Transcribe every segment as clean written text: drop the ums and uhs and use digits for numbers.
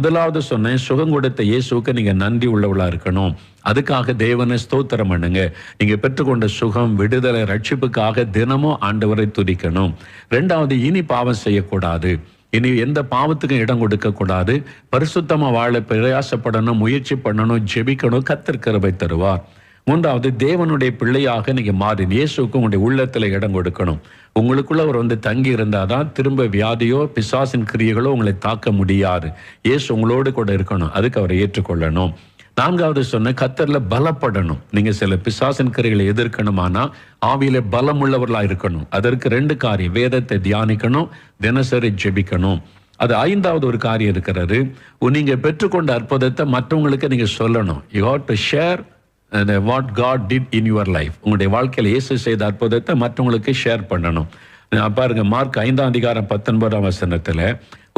முதலாவது சொன்னேன், சுகம் கொடுத்த இயேசுவுக்கு நீங்க நன்றி உள்ளவளா இருக்கணும். அதுக்காக தேவனை ஸ்தோத்திரம் பண்ணுங்க. நீங்க பெற்றுக்கொண்ட சுகம், விடுதலை, ரட்சிப்புக்காக தினமும் ஆண்டவரை துதிக்கணும். 2வது, இனி பாவம் செய்யக்கூடாது. இனி எந்த பாவத்துக்கும் இடம் கொடுக்க கூடாது. பரிசுத்தமா வாழ பிரயாசப்படணும், முயற்சி பண்ணணும், ஜெபிக்கணும். கர்த்தர் கிருபை தருவார். 3வது, தேவனுடைய பிள்ளையாக நீங்க மாறி இயேசுக்கு உங்களுடைய உள்ளத்துல இடம் கொடுக்கணும். உங்களுக்குள்ள அவர் தங்கி இருந்தாதான் திரும்ப வியாதியோ பிசாசின் கிரியைகளோ உங்களை தாக்க முடியாது. இயேசு உங்களோடு கூட இருக்கணும். அதுக்கு அவரை ஏற்றுக்கொள்ளணும். 4வது சொன்ன, கர்த்தர்ல பலப்படணும். நீங்க சில பிசாசின் கிரியைகளை எதிர்க்கணுமானா ஆவியில பலம் உள்ளவர்களா இருக்கணும். அதற்கு 2 காரியம், வேதத்தை தியானிக்கணும், தினசரி ஜெபிக்கணும். அது 5வது ஒரு காரியம் இருக்கிறது. நீங்க பெற்றுக்கொண்ட அற்புதத்தை மற்றவங்களுக்கு நீங்க சொல்லணும். You have to share what God did in your life. உங்களுடைய வாழ்க்கையில் இயேசு செய்த அற்புதத்தை மற்றவங்களுக்கு ஷேர் பண்ணணும். பாருங்க, மார்க் 5:19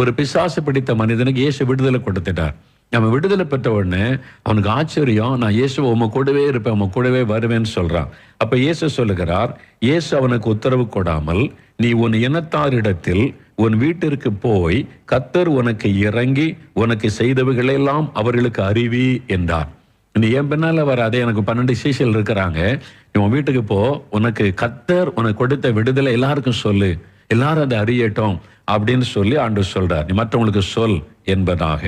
ஒரு பிசாசு பிடித்த மனிதனுக்கு இயேசு விடுதலை கொடுத்துட்டார். நம்ம விடுதலை பெற்ற உடனே அவனுக்கு ஆச்சரியம், நான் இயேசு உங்க கூடவே இருப்பேன், உங்க கூடவே வருவேன்னு சொல்றான். அப்ப இயேசு சொல்லுகிறார், இயேசு அவனுக்கு உத்தரவு கொடாமல், நீ உன் இனத்தாரிடத்தில் உன் வீட்டிற்கு போய் கர்த்தர் உனக்கு இறங்கி உனக்கு செய்தவைகளெல்லாம் அவர்களுக்கு அறிவி என்றார். நீ என் பின்னால வராதே, எனக்கு 12 சீஷர்கள் இருக்கிறாங்க, உன் வீட்டுக்கு போ, உனக்கு கர்த்தர் உனக்கு கொடுத்த விடுதலை எல்லாருக்கும் சொல்லு, எல்லாரும் அதை அறியட்டும் அப்படின்னு சொல்லி ஆண்டவர் சொல்றார். நீ மற்றவங்களுக்கு சொல் என்பதாக.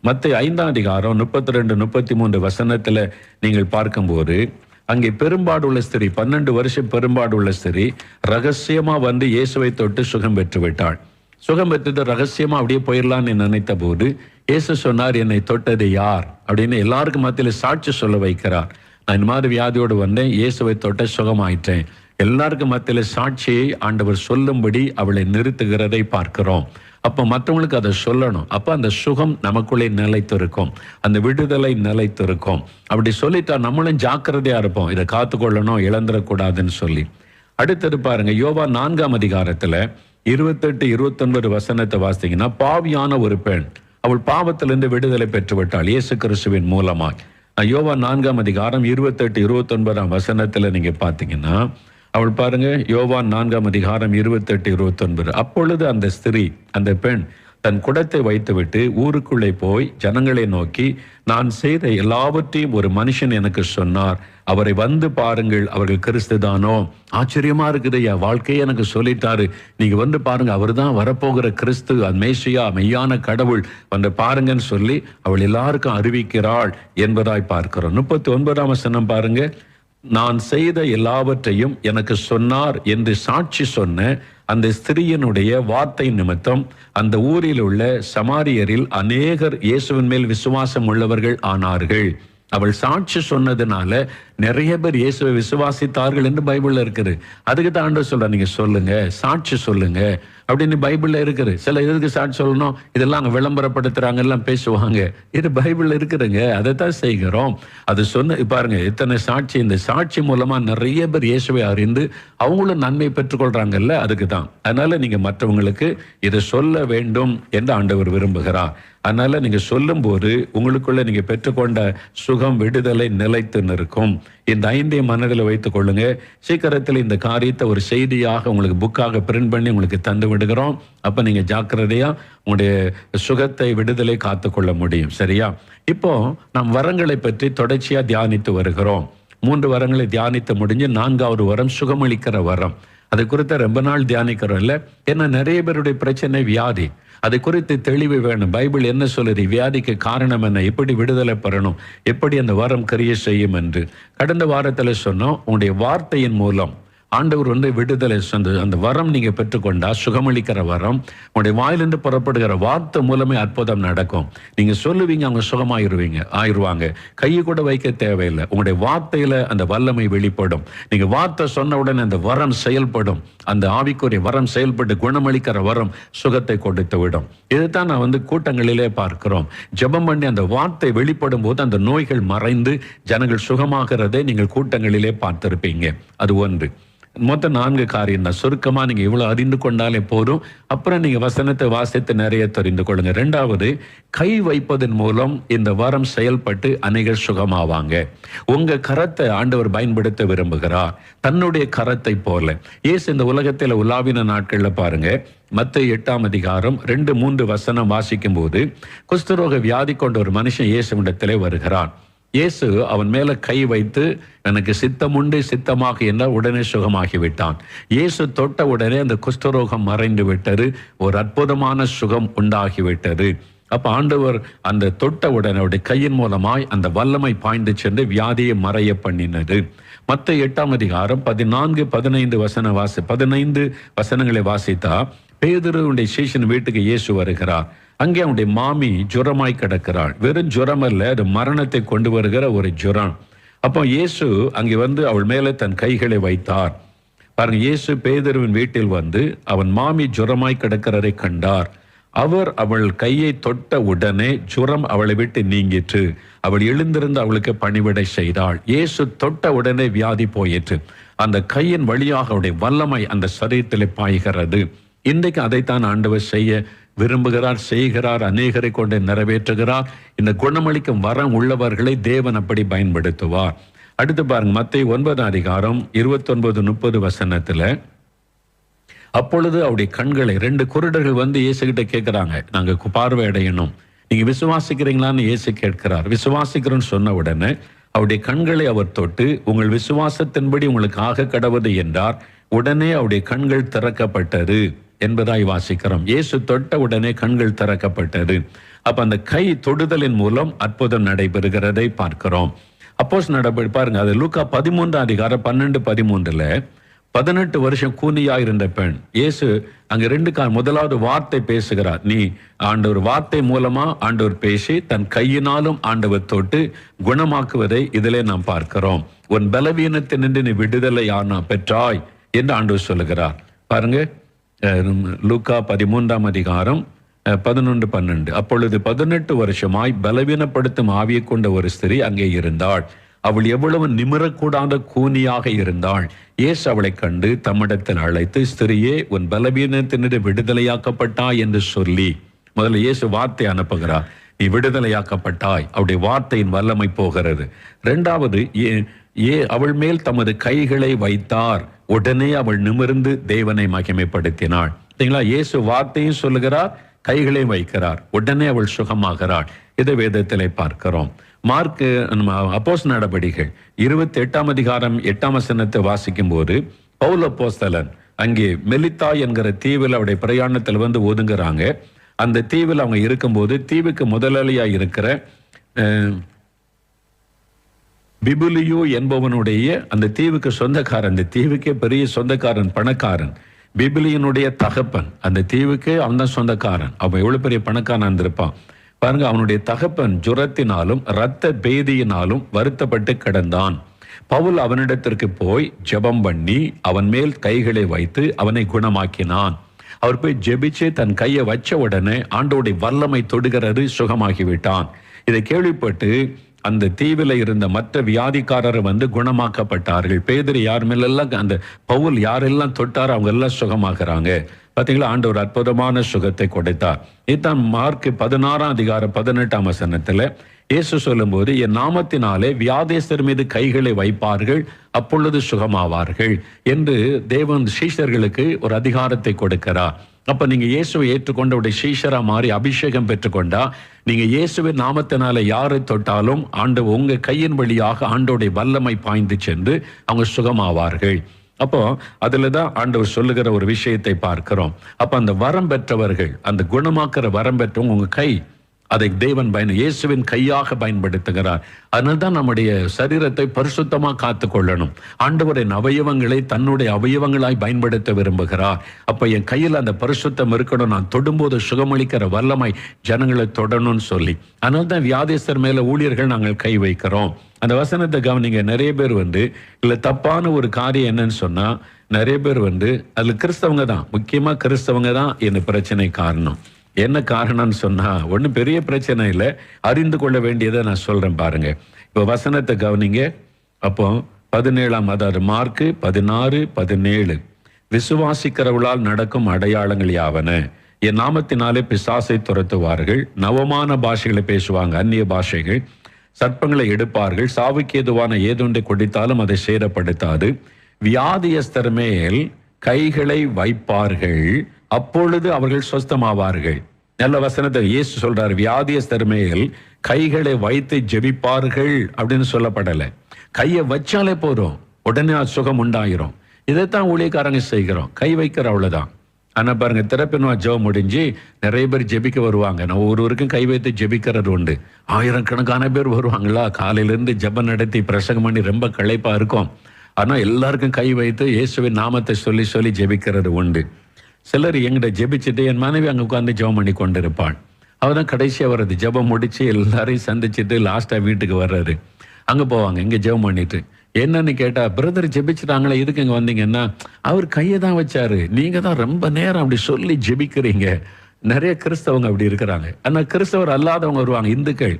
மத்தேயு 5:32-33 நீங்கள் பார்க்கும்போது அங்கே பெரும்பாடுள்ள ஸ்திரீ, 12 வருஷம் பெரும்பாடுள்ள ஸ்திரீ ரகசியமா இயேசுவை தொட்டு சுகம் பெற்று விட்டாள். சுகம் பெற்றுட்டு ரகசியமா அப்படியே போயிடலான்னு நினைத்த போது இயேசு சொன்னார், என்னை தொட்டது யார் அப்படின்னு எல்லாருக்கும் மத்தியில சாட்சி சொல்ல வைக்கிறார். நான் இந்த மாதிரி வியாதியோடு வந்தேன், இயேசுவை தொட்ட சுகமாயிட்டேன். எல்லாருக்கும் மத்தியில சாட்சியை ஆண்டவர் சொல்லும்படி அவளை நிறுத்துகிறதை பார்க்கிறோம். அப்ப மற்றவங்களுக்கு அதை சொல்லணும். அப்ப அந்த சுகம் நமக்குள்ளே நிலைத்திருக்கும், அந்த விடுதலை நிலைத்திருக்கும். அப்படி சொல்லிட்டா நம்மளும் ஜாக்கிரதையா இருப்போம், இதை காத்துக்கொள்ளணும், இழந்துடக்கூடாதுன்னு சொல்லி. அடுத்தது பாருங்க, யோவான் 4:28-29 வாசித்தீங்கன்னா, பாவியான ஒரு பெண் அவள் பாவத்திலிருந்து விடுதலை பெற்று விட்டாள் இயேசு கிறிஸ்துவின் மூலமாய். யோவான் 4:28-29 நீங்க பாத்தீங்கன்னா, அவள் பாருங்க, யோவான் 4:28-29. அப்பொழுது அந்த ஸ்திரீ, அந்த பெண் தன் குடத்தை வைத்துவிட்டு ஊருக்குள்ளே போய் ஜனங்களை நோக்கி, நான் செய்த எல்லாவற்றையும் ஒரு மனுஷன் எனக்கு சொன்னார், அவரை வந்து பாருங்கள், அவர்கள் கிறிஸ்துதானோ. ஆச்சரியமா இருக்குது, என் வாழ்க்கையை எனக்கு சொல்லிட்டாரு, நீங்க வந்து பாருங்க, அவர் தான் வரப்போகிற கிறிஸ்து, மேசியா, மெய்யான கடவுள், வந்து பாருங்கன்னு சொல்லி அவள் எல்லாருக்கும் அறிவிக்கிறாள் என்பதாய் பார்க்கிறோம். 39 பாருங்க, நான் செய்த எல்லாவற்றையும் எனக்கு சொன்னார் என்று சாட்சி சொன்ன அந்த ஸ்திரீயினுடைய வார்த்தை நிமித்தம் அந்த ஊரில் உள்ள சமாரியரில் அநேகர் இயேசுவின் மேல் விசுவாசம் உள்ளவர்கள் ஆனார்கள். அவள் சாட்சி சொன்னதுனால நிறைய பேர் இயேசுவை விசுவாசித்தார்கள் என்று பைபிள்ல இருக்குது. அதுக்கு தான் ஆண்டவர் சொல்ற, நீங்க சொல்லுங்க, சாட்சி சொல்லுங்க அப்படின்னு பைபிள்ல இருக்குது. சில எதுக்கு சாட்சி சொல்லணும், இதெல்லாம் அங்க விளம்பரப்படுத்துறாங்க, எல்லாம் பேசுவாங்க. இது பைபிள்ல இருக்குதுங்க, அதைத்தான் செய்கிறோம். அது சொன்ன பாருங்க, இத்தனை சாட்சி, இந்த சாட்சி மூலமா நிறைய பேர் இயேசுவை அறிந்து அவங்களும் நன்மை பெற்றுக்கொள்றாங்கல்ல, அதுக்கு தான். அதனால நீங்க மற்றவங்களுக்கு இதை சொல்ல வேண்டும் என்று ஆண்டவர் விரும்புகிறார். அதனால நீங்க சொல்லும் போது உங்களுக்குள்ள நீங்க பெற்றுக்கொண்ட சுகம், விடுதலை நிலைத்து நிற்கும். இந்த 5ஐயும் மனதில் வைத்துக் கொள்ளுங்க. சீக்கிரத்தில் இந்த காரியத்தை ஒரு செய்தியாக உங்களுக்கு புக்காக பிரிண்ட் பண்ணி உங்களுக்கு தந்து விடுகிறோம். அப்ப நீங்க ஜாக்கிரதையா உங்களுடைய சுகத்தை, விடுதலை காத்துக்கொள்ள முடியும். சரியா? இப்போ நாம் வரங்களை பற்றி தொடர்ச்சியா தியானித்து வருகிறோம். 3 வரங்களை தியானித்து முடிஞ்சு 4வது வரம் சுகமளிக்கிற வரம். அதை குறித்த ரொம்ப நாள் தியானிக்கிறோம் இல்ல? ஏன்னா நிறைய பேருடைய பிரச்சனை வியாதி. அதை குறித்து தெளிவு வேணும். பைபிள் என்ன சொல்லுது, வியாதிக்கு காரணம் என்ன, எப்படி விடுதலை பெறணும், எப்படி அந்த வரம் கிரியை செய்யும் என்று. கடந்த வாரத்தில் சொன்னோம், உங்களுடைய வார்த்தையின் மூலம் ஆண்டவர் விடுதலை அந்த வரம் நீங்க பெற்றுக்கொண்டா, சுகமளிக்கிற வரம், உங்களுடைய வாயிலிருந்து புறப்படுகிற வார்த்தை மூலமே அற்புதம் நடக்கும். நீங்க சொல்லுவீங்க, அவங்க ஆயிடுவாங்க. கையை கூட வைக்க தேவையில்லை. உங்களுடைய வார்த்தையில அந்த வல்லமை வெளிப்படும். நீங்க வார்த்தை சொன்ன உடனே அந்த வரம் செயல்படும். அந்த ஆவிக்குரிய வரம் செயல்பட்டு குணமளிக்கிற வரம் சுகத்தை கொடுத்து விடும். இதுதான் நான் கூட்டங்களிலே பார்க்கிறோம். ஜெபம் பண்ணி அந்த வார்த்தை வெளிப்படும் போது அந்த நோய்கள் மறைந்து ஜனங்கள் சுகமாகிறதை நீங்கள் கூட்டங்களிலே பார்த்திருப்பீங்க. அது ஒன்று. மொத்தம் 4 காரியம் தான். சுருக்கமா நீங்க இவ்வளவு அறிந்து கொண்டாலே போதும். அப்புறம் நீங்க வசனத்தை வாசித்து நிறைய தெரிந்து கொள்ளுங்க. 2வது, கை வைப்பதன் மூலம் இந்த வரம் செயல்பட்டு அநேகர் சுகமாவாங்க. உங்க கரத்தை ஆண்டவர் பயன்படுத்த விரும்புகிறார், தன்னுடைய கரத்தை போல. இயேசு இந்த உலகத்தில் உலாவின நாட்கள்ல பாருங்க, மத்தேயு 8ஆம் அதிகாரம் 2-3 வசனம் வாசிக்கும் போது, குஷ்டரோக வியாதி கொண்ட ஒரு மனுஷன் இயேசுவிடத்திலே வருகிறான். இயேசு அவன் மேல கை வைத்து, எனக்கு சித்தம் உண்டு, சித்தமாக என்றால் உடனே சுகமாகி விட்டான். இயேசு தொட்ட உடனே அந்த குஷ்டரோகம் மறைந்து விட்டது, ஒரு அற்புதமான சுகம் உண்டாகிவிட்டது. அப்ப ஆண்டவர் அந்த தொட்ட உடனே அவருடைய கையின் மூலமாய் அந்த வல்லமை பாய்ந்து சென்று வியாதியை மறைய பண்ணினது. மத்தேயு 8ஆம் அதிகாரம் 15 வசனங்களை வாசித்தா, பேதுருவுடைய சீஷன் வீட்டுக்கு இயேசு வருகிறார். அங்கே அவனுடைய மாமி ஜுரமாய் கிடக்கிறாள். வெறும் ஜுரம் அல்ல, அது மரணத்தை கொண்டு வருகிற ஒரு ஜுரம். அப்போ இயேசு அங்கே வந்து அவள் மேலே தன் கைகளை வைத்தார். பாருங்க, இயேசு பேதுருவின் வீட்டில் வந்து அவன் மாமி ஜுரமாய் கிடக்கிறதை கண்டார். அவர் அவள் கையை தொட்ட உடனே ஜுரம் அவளை விட்டு நீங்கிற்று. அவள் எழுந்திருந்து அவளுக்கு பணிவிடை செய்தாள். இயேசு தொட்ட உடனே வியாதி போயிற்று. அந்த கையின் வழியாக அவருடைய வல்லமை அந்த சரீரத்தில் பாய்கிறது. இன்றைக்கு அதைத்தான் ஆண்டவர் செய்ய விரும்புகிறார், செய்கிறார், அநேகரை கொண்டு நிறைவேற்றுகிறார். இந்த குணமளிக்கும் வரம் உள்ளவர்களை தேவன் அப்படி பயன்படுத்துவார். அடுத்து பாருங்க, மத்தேயு 9ஆம் அதிகாரம் 29-30 வசனத்துல, அப்பொழுது அவருடைய கண்களை 2 குருடர்கள் வந்து இயேசு கிட்ட கேட்கிறாங்க, நாங்க பார்வை அடையணும், நீங்க விசுவாசிக்கிறீங்களான்னு இயேசு கேட்கிறார். விசுவாசிக்கிறோன்னு சொன்ன உடனே அவருடைய கண்களை அவர் தொட்டு, உங்கள் விசுவாசத்தின்படி உங்களுக்கு ஆக கடவுது என்றார். உடனே அவருடைய கண்கள் திறக்கப்பட்டது என்பதாய் வாசிக்கிறோம். இயேசு தொட்ட உடனே கண்கள் திறக்கப்பட்டது. அப்ப அந்த கை தொடுதலின் மூலம் அற்புதம் நடைபெறுகிறதை பார்க்கிறோம். அப்போஸ்தலர் நடபடி பாருங்க, அது லூக்கா 13ஆம் அதிகாரம் 12-13ல 18 வருஷம் கூனியா இருந்த பெண், இயேசு அங்க 2 முதலாவது வார்த்தை பேசுகிறார். நீ ஆண்டவர் வார்த்தை மூலமா ஆண்டவர் பேசி தன் கையினாலும் ஆண்டவர் தொட்டு குணமாக்குவதை இதிலே நாம் பார்க்கிறோம். உன் பலவீனத்தினின்று நீ விடுதலை பெற்றாய் என்று ஆண்டவர் சொல்லுகிறார். பாருங்க, லூக்கா 13ஆம் அதிகாரம் 11-12. அப்பொழுது 18 வருஷமாய் பலவீனப்படுத்தும் ஆவியை கொண்ட ஒரு ஸ்திரீ அங்கே இருந்தாள். அவள் எவ்வளவு நிமிரக்கூடாத கூனியாக இருந்தாள். இயேசு அவளை கண்டு தம்மிடத்தில் அழைத்து, ஸ்திரியே, உன் பலவீனத்தினின்று விடுதலையாக்கப்பட்டாய் என்று சொல்லி, முதல்ல இயேசு வார்த்தை அனுப்புகிறார். நீ விடுதலையாக்கப்பட்டாய். அவருடைய வார்த்தையின் வல்லமை போகிறது. 2வது, அவள் மேல் தமது கைகளை வைத்தார். உடனே அவள் நிமிர்ந்து தேவனை மகிமைப்படுத்தினாள். இயேசு வார்த்தையும் சொல்லுகிறார், கைகளையும் வைக்கிறார். உடனே அவள் சுகமாகிறாள். இதை வேதத்திலே பார்க்கிறோம். மார்க் அப்போஸ்தலர் நடபடிகள் 28ஆம் அதிகாரம் 8ஆம் வசனத்தை வாசிக்கும் போது, பவுல் அப்போஸ்தலன் அங்கே மெலித்தா என்கிற தீவில் அவருடைய பிரயாணத்தில் வந்து ஒதுங்குறாங்க. அந்த தீவில் அவங்க இருக்கும்போது, தீவுக்கு முதலாளியா இருக்கிற பிபுலியு என்பவனுடைய, அந்த தீவுக்கு சொந்தக்காரன், அந்த தீவுக்கே பெரிய சொந்தக்காரன், பணக்காரன், பிபிலியனுடைய தகப்பன், அந்த தீவுக்கு அவன் தான் சொந்தக்காரன். அவன் எவ்வளவு பெரிய பணக்காரன் இருந்திருப்பான் பாருங்க. அவனுடைய தகப்பன் ஜுரத்தினாலும் இரத்த பேதியினாலும் வருத்தப்பட்டு கிடந்தான். பவுல் அவனிடத்திற்கு போய் ஜெபம் பண்ணி அவன் மேல் கைகளை வைத்து அவனை குணமாக்கினான். அவர் போய் ஜெபிச்சு தன் கையை வச்ச உடனே ஆண்டவருடைய வல்லமை தொடுகிறது, சுகமாகிவிட்டான். இதை கேள்விப்பட்டு அந்த தீவில இருந்த மற்ற வியாதிக்காரர் வந்து குணமாக்கப்பட்டார்கள். பேதுரு யார் மேலெல்லாம் அந்த பவுல் யாரெல்லாம் தொட்டாரோ அவங்க எல்லாம் சுகமாகறாங்க. பாத்தீங்களா, ஆண்டவர் அற்புதமான சுகத்தை கொடுத்தார். இதுதான் மார்க் 16ஆம் அதிகாரம் 18ஆம் வசனத்துல இயேசு சொல்லும் போது, என் நாமத்தினாலே வியாதியஸ்தர் மீது கைகளை வைப்பார்கள், அப்பொழுது சுகமாவார்கள் என்று தேவன் சீஷர்களுக்கு ஒரு அதிகாரத்தை கொடுக்கிறார். அப்ப நீங்க இயேசுவை ஏற்றுக்கொண்ட உடைய சீஷரா மாறி அபிஷேகம் பெற்றுக்கொண்டா, நீங்க இயேசுவின் நாமத்தினால யாரை தொட்டாலும் ஆண்டு உங்க கையின் வழியாக ஆண்டோடைய வல்லமை பாய்ந்து சென்று அவங்க சுகமாவார்கள். அப்போ அதுலதான் ஆண்டவர் சொல்லுகிற ஒரு விஷயத்தை பார்க்கிறோம். அப்ப அந்த வரம் பெற்றவர்கள், அந்த குணமாக்குற வரம் பெற்றவங்க, உங்க கை, அதை தேவன் இயேசுவின் கையாக பயன்படுத்துகிறார். அதனால்தான் நம்முடைய சரீரத்தை பரிசுத்தமா காத்து கொள்ளணும். ஆண்டவரின் அவயவங்களை தன்னுடைய அவயவங்களாய் பயன்படுத்த விரும்புகிறார். அப்ப என் கையில் அந்த பரிசுத்தம் இருக்கணும், நான் தொடும்போது சுகமளிக்கிற வல்லமை ஜனங்களை தொடணும்னு சொல்லி. அதனால்தான் வியாதிஸ்தர் மேல ஊழியர்கள் நாங்கள் கை வைக்கிறோம். அந்த வசனத்தை கவனிங்க. நிறைய பேர் இல்ல தப்பான ஒரு காரியம் என்னன்னு சொன்னா, நிறைய பேர் அதுல கிறிஸ்தவங்க தான், முக்கியமா கிறிஸ்தவங்க தான் இந்த பிரச்சனை காரணம். என்ன காரணம்னு சொன்னா, ஒன்றும் பெரிய பிரச்சனை இல்லை, அறிந்து கொள்ள வேண்டியதை நான் சொல்றேன் பாருங்க. இப்போ வசனத்தை கவனிங்க. அப்போ 17 அதாவது மார்க்கு 16:17. விசுவாசிக்கிறவர்களால் நடக்கும் அடையாளங்கள் யாவன? என் நாமத்தினாலே பிசாசை துரத்துவார்கள், நவமான பாஷைகளை பேசுவாங்க, அந்நிய பாஷைகள், சர்ப்பங்களை எடுப்பார்கள், சாவுக்கு ஏதுவான ஏதொன்றை குடித்தாலும் அதை சேதப்படுத்தாது, வியாதியஸ்தர் மேல் கைகளை வைப்பார்கள், அப்பொழுது அவர்கள் சொஸ்தமாவார்கள். நல்ல வசனத்தை இயேசு சொல்றாரு, வியாதியஸ்தர் மேல் கைகளை வைத்து ஜெபிப்பார்கள் அப்படின்னு சொல்லப்படலை. கையை வச்சாலே போதும், உடனே சுகம் உண்டாயிரும். இதைத்தான் ஊழியக்காரங்க செய்கிறோம், கை வைக்கிற அவ்வளவுதான். ஆனா பாருங்க, திறப்பினுவா ஜெபம் முடிஞ்சு நிறைய பேர் ஜெபிக்க வருவாங்க. நான் ஒருவருக்கும் கை வைத்து ஜெபிக்கிறது உண்டு. ஆயிரக்கணக்கான பேர் வருவாங்களா, காலையிலிருந்து ஜெபம் நடத்தி பிரசங்கம் பண்ணி ரொம்ப களைப்பா இருக்கும். ஆனா எல்லாருக்கும் கை வைத்து இயேசுவின் நாமத்தை சொல்லி சொல்லி ஜெபிக்கிறது உண்டு. சிலர் எங்கிட்ட ஜெபிச்சுட்டு என் மனைவி அங்கே உட்காந்து ஜெபம் பண்ணி கொண்டு இருப்பாள். அவதான் கடைசியா வர்றது, ஜெபம் முடிச்சு எல்லாரையும் சந்திச்சுட்டு லாஸ்டா வீட்டுக்கு வர்றாரு. அங்க போவாங்க, இங்க ஜெபம் பண்ணிட்டு என்னன்னு கேட்டா, பிரதர் ஜெபிச்சுட்டாங்களே, இதுக்கு இங்க வந்தீங்கன்னா, அவர் கையை தான் வச்சாரு, நீங்க தான் ரொம்ப நேரம் அப்படி சொல்லி ஜெபிக்கிறீங்க. நிறைய கிறிஸ்தவங்க அப்படி இருக்கிறாங்க. ஆனா கிறிஸ்தவர் அல்லாதவங்க வருவாங்க, இந்துக்கள்,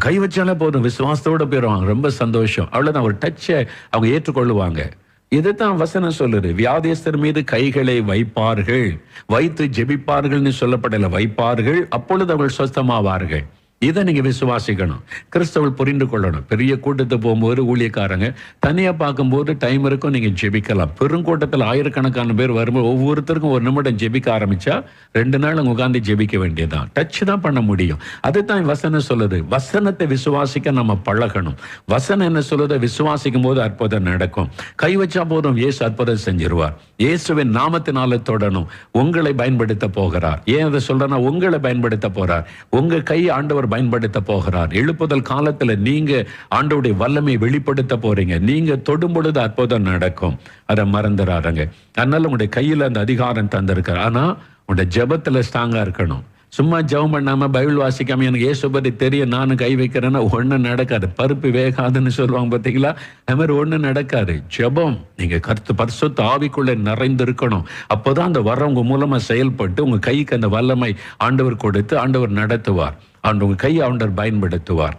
கை வச்சாலே போதும், விசுவாசத்தோட போயிடுவாங்க, ரொம்ப சந்தோஷம், அவ்வளவுதான், ஒரு டச்சை அவங்க ஏற்றுக்கொள்ளுவாங்க. இதைத்தான் வசனம் சொல்லுது, வியாதியஸ்தர் மீது கைகளை வைப்பார்கள், வைத்து ஜெபிப்பார்கள்னு சொல்லப்படல, வைப்பார்கள், அப்பொழுது அவர்கள் சொஸ்தமாவார்கள். இதை நீங்க விசுவாசிக்கணும், கிறிஸ்தவர்கள் புரிந்து கொள்ளணும். பெரிய கூட்டத்தை போகும்போது ஊழியக்காரங்க தனியா பார்க்கும்போது டைம் இருக்கும், நீங்க ஜெபிக்கலாம். பெருங்கூட்டத்தில் ஆயிரக்கணக்கான பேர் வரும்போது ஒவ்வொருத்தருக்கும் ஒரு நிமிடம் ஜெபிக்க ஆரம்பிச்சா 2 நாள் அங்க உட்காந்து ஜெபிக்க வேண்டியதுதான், டச் தான் பண்ண முடியும். அதுதான் வசனம் சொல்லுது, வசனத்தை விசுவாசிக்க நம்ம பழகணும். வசனம் என்ன சொல்லுது, விசுவாசிக்கும் போது அற்புதம் நடக்கும். கை வச்சா போதும், இயேசு அற்புதம் செஞ்சிருவார். இயேசுவின் நாமத்தினால தொடணும். உங்களை பயன்படுத்த போகிறார். ஏன் அதை சொல்றேன்னா, உங்களை பயன்படுத்த போறார். உங்க கை ஆண்டவர் பயன்படுத்த போகிறார். எழுப்புதல் காலத்துல நீங்க ஆண்டவருடைய வல்லமை வெளிப்படுத்த போறீங்க. நீங்க தொடும் பொழுது அற்புதம் நடக்கும், அதை மறந்துடாதங்க. அதனால உங்களுடைய கையில அந்த அதிகாரம் தந்திருக்கார். ஆனா உங்களுடைய ஜெபத்துல ஸ்ட்ராங்கா இருக்கணும். சும்மா ஜெபம் பண்ணாம பைபிள் வாசிக்காம எனக்கு இயேசு பத்தி தெரியும் நானும் கை வைக்கிறேன்னா ஒன்றும் நடக்காது. பருப்பு வேகாதுன்னு சொல்லுவாங்க பார்த்தீங்களா, அது மாதிரி ஒன்றும் நடக்காது. ஜெபம் நீங்க பரிசுத்த ஆவிக்குள்ளே நிறைந்து இருக்கணும். அப்போதான் அந்த வரவங்க மூலமா செயல்பட்டு உங்க கைக்கு அந்த வல்லமை ஆண்டவர் கொடுத்து ஆண்டவர் நடத்துவார். உங்க கையை ஆண்டவர் பயன்படுத்துவார்.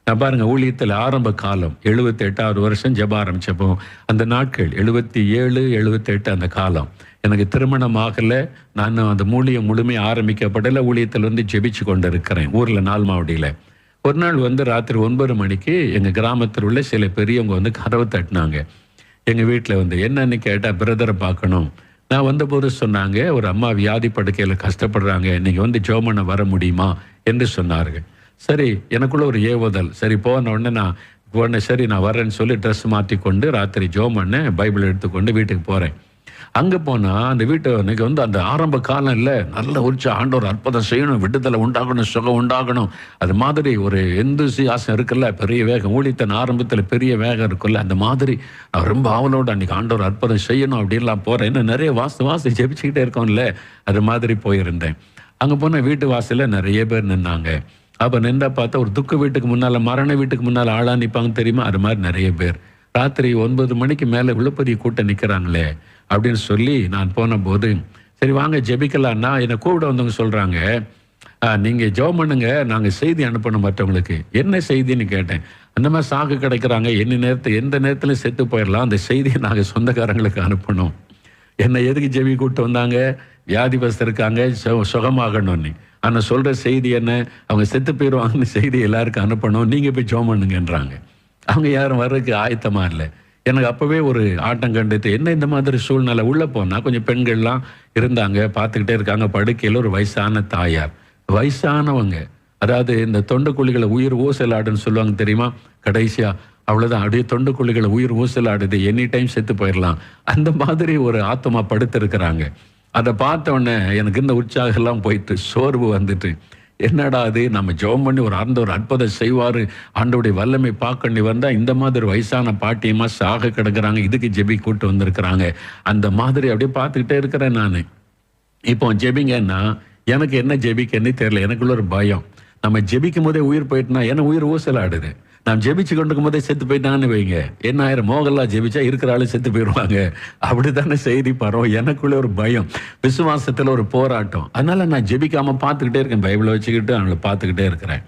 நான் பாருங்க, ஊழியத்தில் ஆரம்ப காலம் 78வது வருஷம் ஜெப ஆரம்பிச்சப்போ, அந்த நாட்கள் 77, 78 அந்த காலம் எனக்கு திருமணம் ஆகலை. நான் அந்த ஊழியம் முழுமையாக ஆரம்பிக்கப்படலை. ஊழியத்தில் வந்து ஜெபிச்சு கொண்டு இருக்கிறேன் ஊரில் நால்மாவடியில். ஒரு நாள் வந்து ராத்திரி 9 மணிக்கு எங்கள் கிராமத்தில் உள்ள சில பெரியவங்க வந்து கதவை தட்டினாங்க. எங்கள் வீட்டில் வந்து என்னன்னு கேட்டால், பிரதரை பார்க்கணும். நான் வந்தபோது சொன்னாங்க, ஒரு அம்மா வியாதி படுக்கையில் கஷ்டப்படுறாங்க, நீங்கள் வந்து ஜெபம் பண்ண வர முடியுமா என்று சொன்னார்கள். சரி, எனக்குள்ள ஒரு ஏவுதல். சரி போன உடனே நான் சரி நான் வரேன்னு சொல்லி ட்ரெஸ் மாற்றி கொண்டு ராத்திரி ஜெபம் பண்ண பைபிள் எடுத்துக்கொண்டு வீட்டுக்கு போகிறேன். அங்கே போனால் அந்த வீட்டை இன்னைக்கு வந்து அந்த ஆரம்ப காலம் இல்லை, நல்ல ஆண்டவர் அற்புதம் செய்யணும், விடுதலை உண்டாகணும், சுகம் உண்டாகணும், அது மாதிரி ஒரு ஆசை இருக்குல்ல, பெரிய வேகம். ஊழியத்தின் ஆரம்பத்தில் பெரிய வேகம் இருக்குல்ல, அந்த மாதிரி நான் ரொம்ப ஆவலோடு அன்றைக்கி ஆண்டவர் அற்புதம் செய்யணும் அப்படின்லாம் போகிறேன். இன்னும் நிறைய வாசி ஜெபிச்சுக்கிட்டே இருக்கோம்ல, அது மாதிரி போயிருந்தேன். அங்கே போனால் வீட்டு வாசலில் நிறைய பேர் நின்னாங்க. அப்போ நின்றா பார்த்தா ஒரு துக்க வீட்டுக்கு முன்னால், மரண வீட்டுக்கு முன்னால் ஆளா நிற்பாங்க தெரியுமா, அது மாதிரி நிறைய பேர். ராத்திரி 9 மணிக்கு மேலே விழுப்பதிய கூட்டம் நிற்கிறாங்களே அப்படின்னு சொல்லி நான் போன போது, சரி வாங்க ஜெபிக்கலான்னா என்னை கூப்பிட வந்தவங்க சொல்கிறாங்க, நீங்கள் ஜெபம் பண்ணுங்க, நாங்கள் செய்தி அனுப்பணும் மற்றவங்களுக்கு. என்ன செய்தின்னு கேட்டேன். அந்த மாதிரி சாக்கு கிடைக்கிறாங்க, எந்த நேரத்தில் செத்து போயிடலாம், அந்த செய்தியை நாங்கள் சொந்தக்காரங்களுக்கு அனுப்பணும். என்னை எதுக்கு ஜெபி கூப்பிட்டு வந்தாங்க, வியாதிபஸ்தர் இருக்காங்க, சுகமாகணும்னு. ஆனால் சொல்கிற செய்தி என்ன, அவங்க செத்து போயிடுவாங்கன்னு செய்தி எல்லாருக்கும் அனுப்பணும், நீங்கள் போய் ஜெபம் பண்ணுங்கன்றாங்க. அவங்க யாரும் வர்றதுக்கு ஆயத்தமாக இல்லை. எனக்கு அப்போவே ஒரு ஆட்டம் கண்டுட்டு, என்ன இந்த மாதிரி சூழ்நிலை. உள்ளே போனால் கொஞ்சம் பெண்கள்லாம் இருந்தாங்க, பார்த்துக்கிட்டே இருக்காங்க. படுக்கையில் ஒரு வயசான தாயார், வயசானவங்க, அதாவது இந்த தொண்டைக்குழிகளை உயிர் ஊசலாடுன்னு சொல்லுவாங்க தெரியுமா, கடைசியா அவ்வளோதான், அப்படியே தொண்டைக்குழிகளை உயிர் ஊசலாடுது, எனி டைம் செத்து போயிடலாம், அந்த மாதிரி ஒரு ஆத்மா படுத்திருக்கிறாங்க. அதை பார்த்த உடனே எனக்கு இந்த உற்சாகம்லாம் போயிட்டு சோர்வு வந்துட்டு, என்னடா அது, நம்ம ஜெபம் பண்ணி ஒரு அற்புதம் செய்வார், ஆண்டவருடைய வல்லமை பார்க்க வந்தால் இந்த மாதிரி வயசான பாட்டியமாக சாக கிடக்குறாங்க, இதுக்கு ஜெபி கூட்டு வந்திருக்கிறாங்க. அந்த மாதிரி அப்படியே பார்த்துக்கிட்டே இருக்கிறேன் நான். இப்போ ஜெபிங்கன்னா எனக்கு என்ன ஜெபிக்கன்னு தெரியல. எனக்குள்ள ஒரு பயம், நம்ம ஜெபிக்கும் போதே உயிர் போயிட்டுனா, ஏன்னா உயிர் ஊசலாடுது. நான் ஜெபிச்சு கொண்டிருக்கும் போதே செத்து போயிட்டான்னு வைங்க, என்ன ஆயிரம், மோகன்லாம் ஜெபிச்சா இருக்கிற ஆளு செத்து போயிடுவாங்க, அப்படித்தானே செய்தி பரவும். எனக்குள்ள ஒரு பயம், விசுவாசத்தில் ஒரு போராட்டம். அதனால நான் ஜெபிக்காம பார்த்துக்கிட்டே இருக்கேன், பைபிளை வச்சுக்கிட்டு அவங்கள பார்த்துக்கிட்டே இருக்கிறேன்.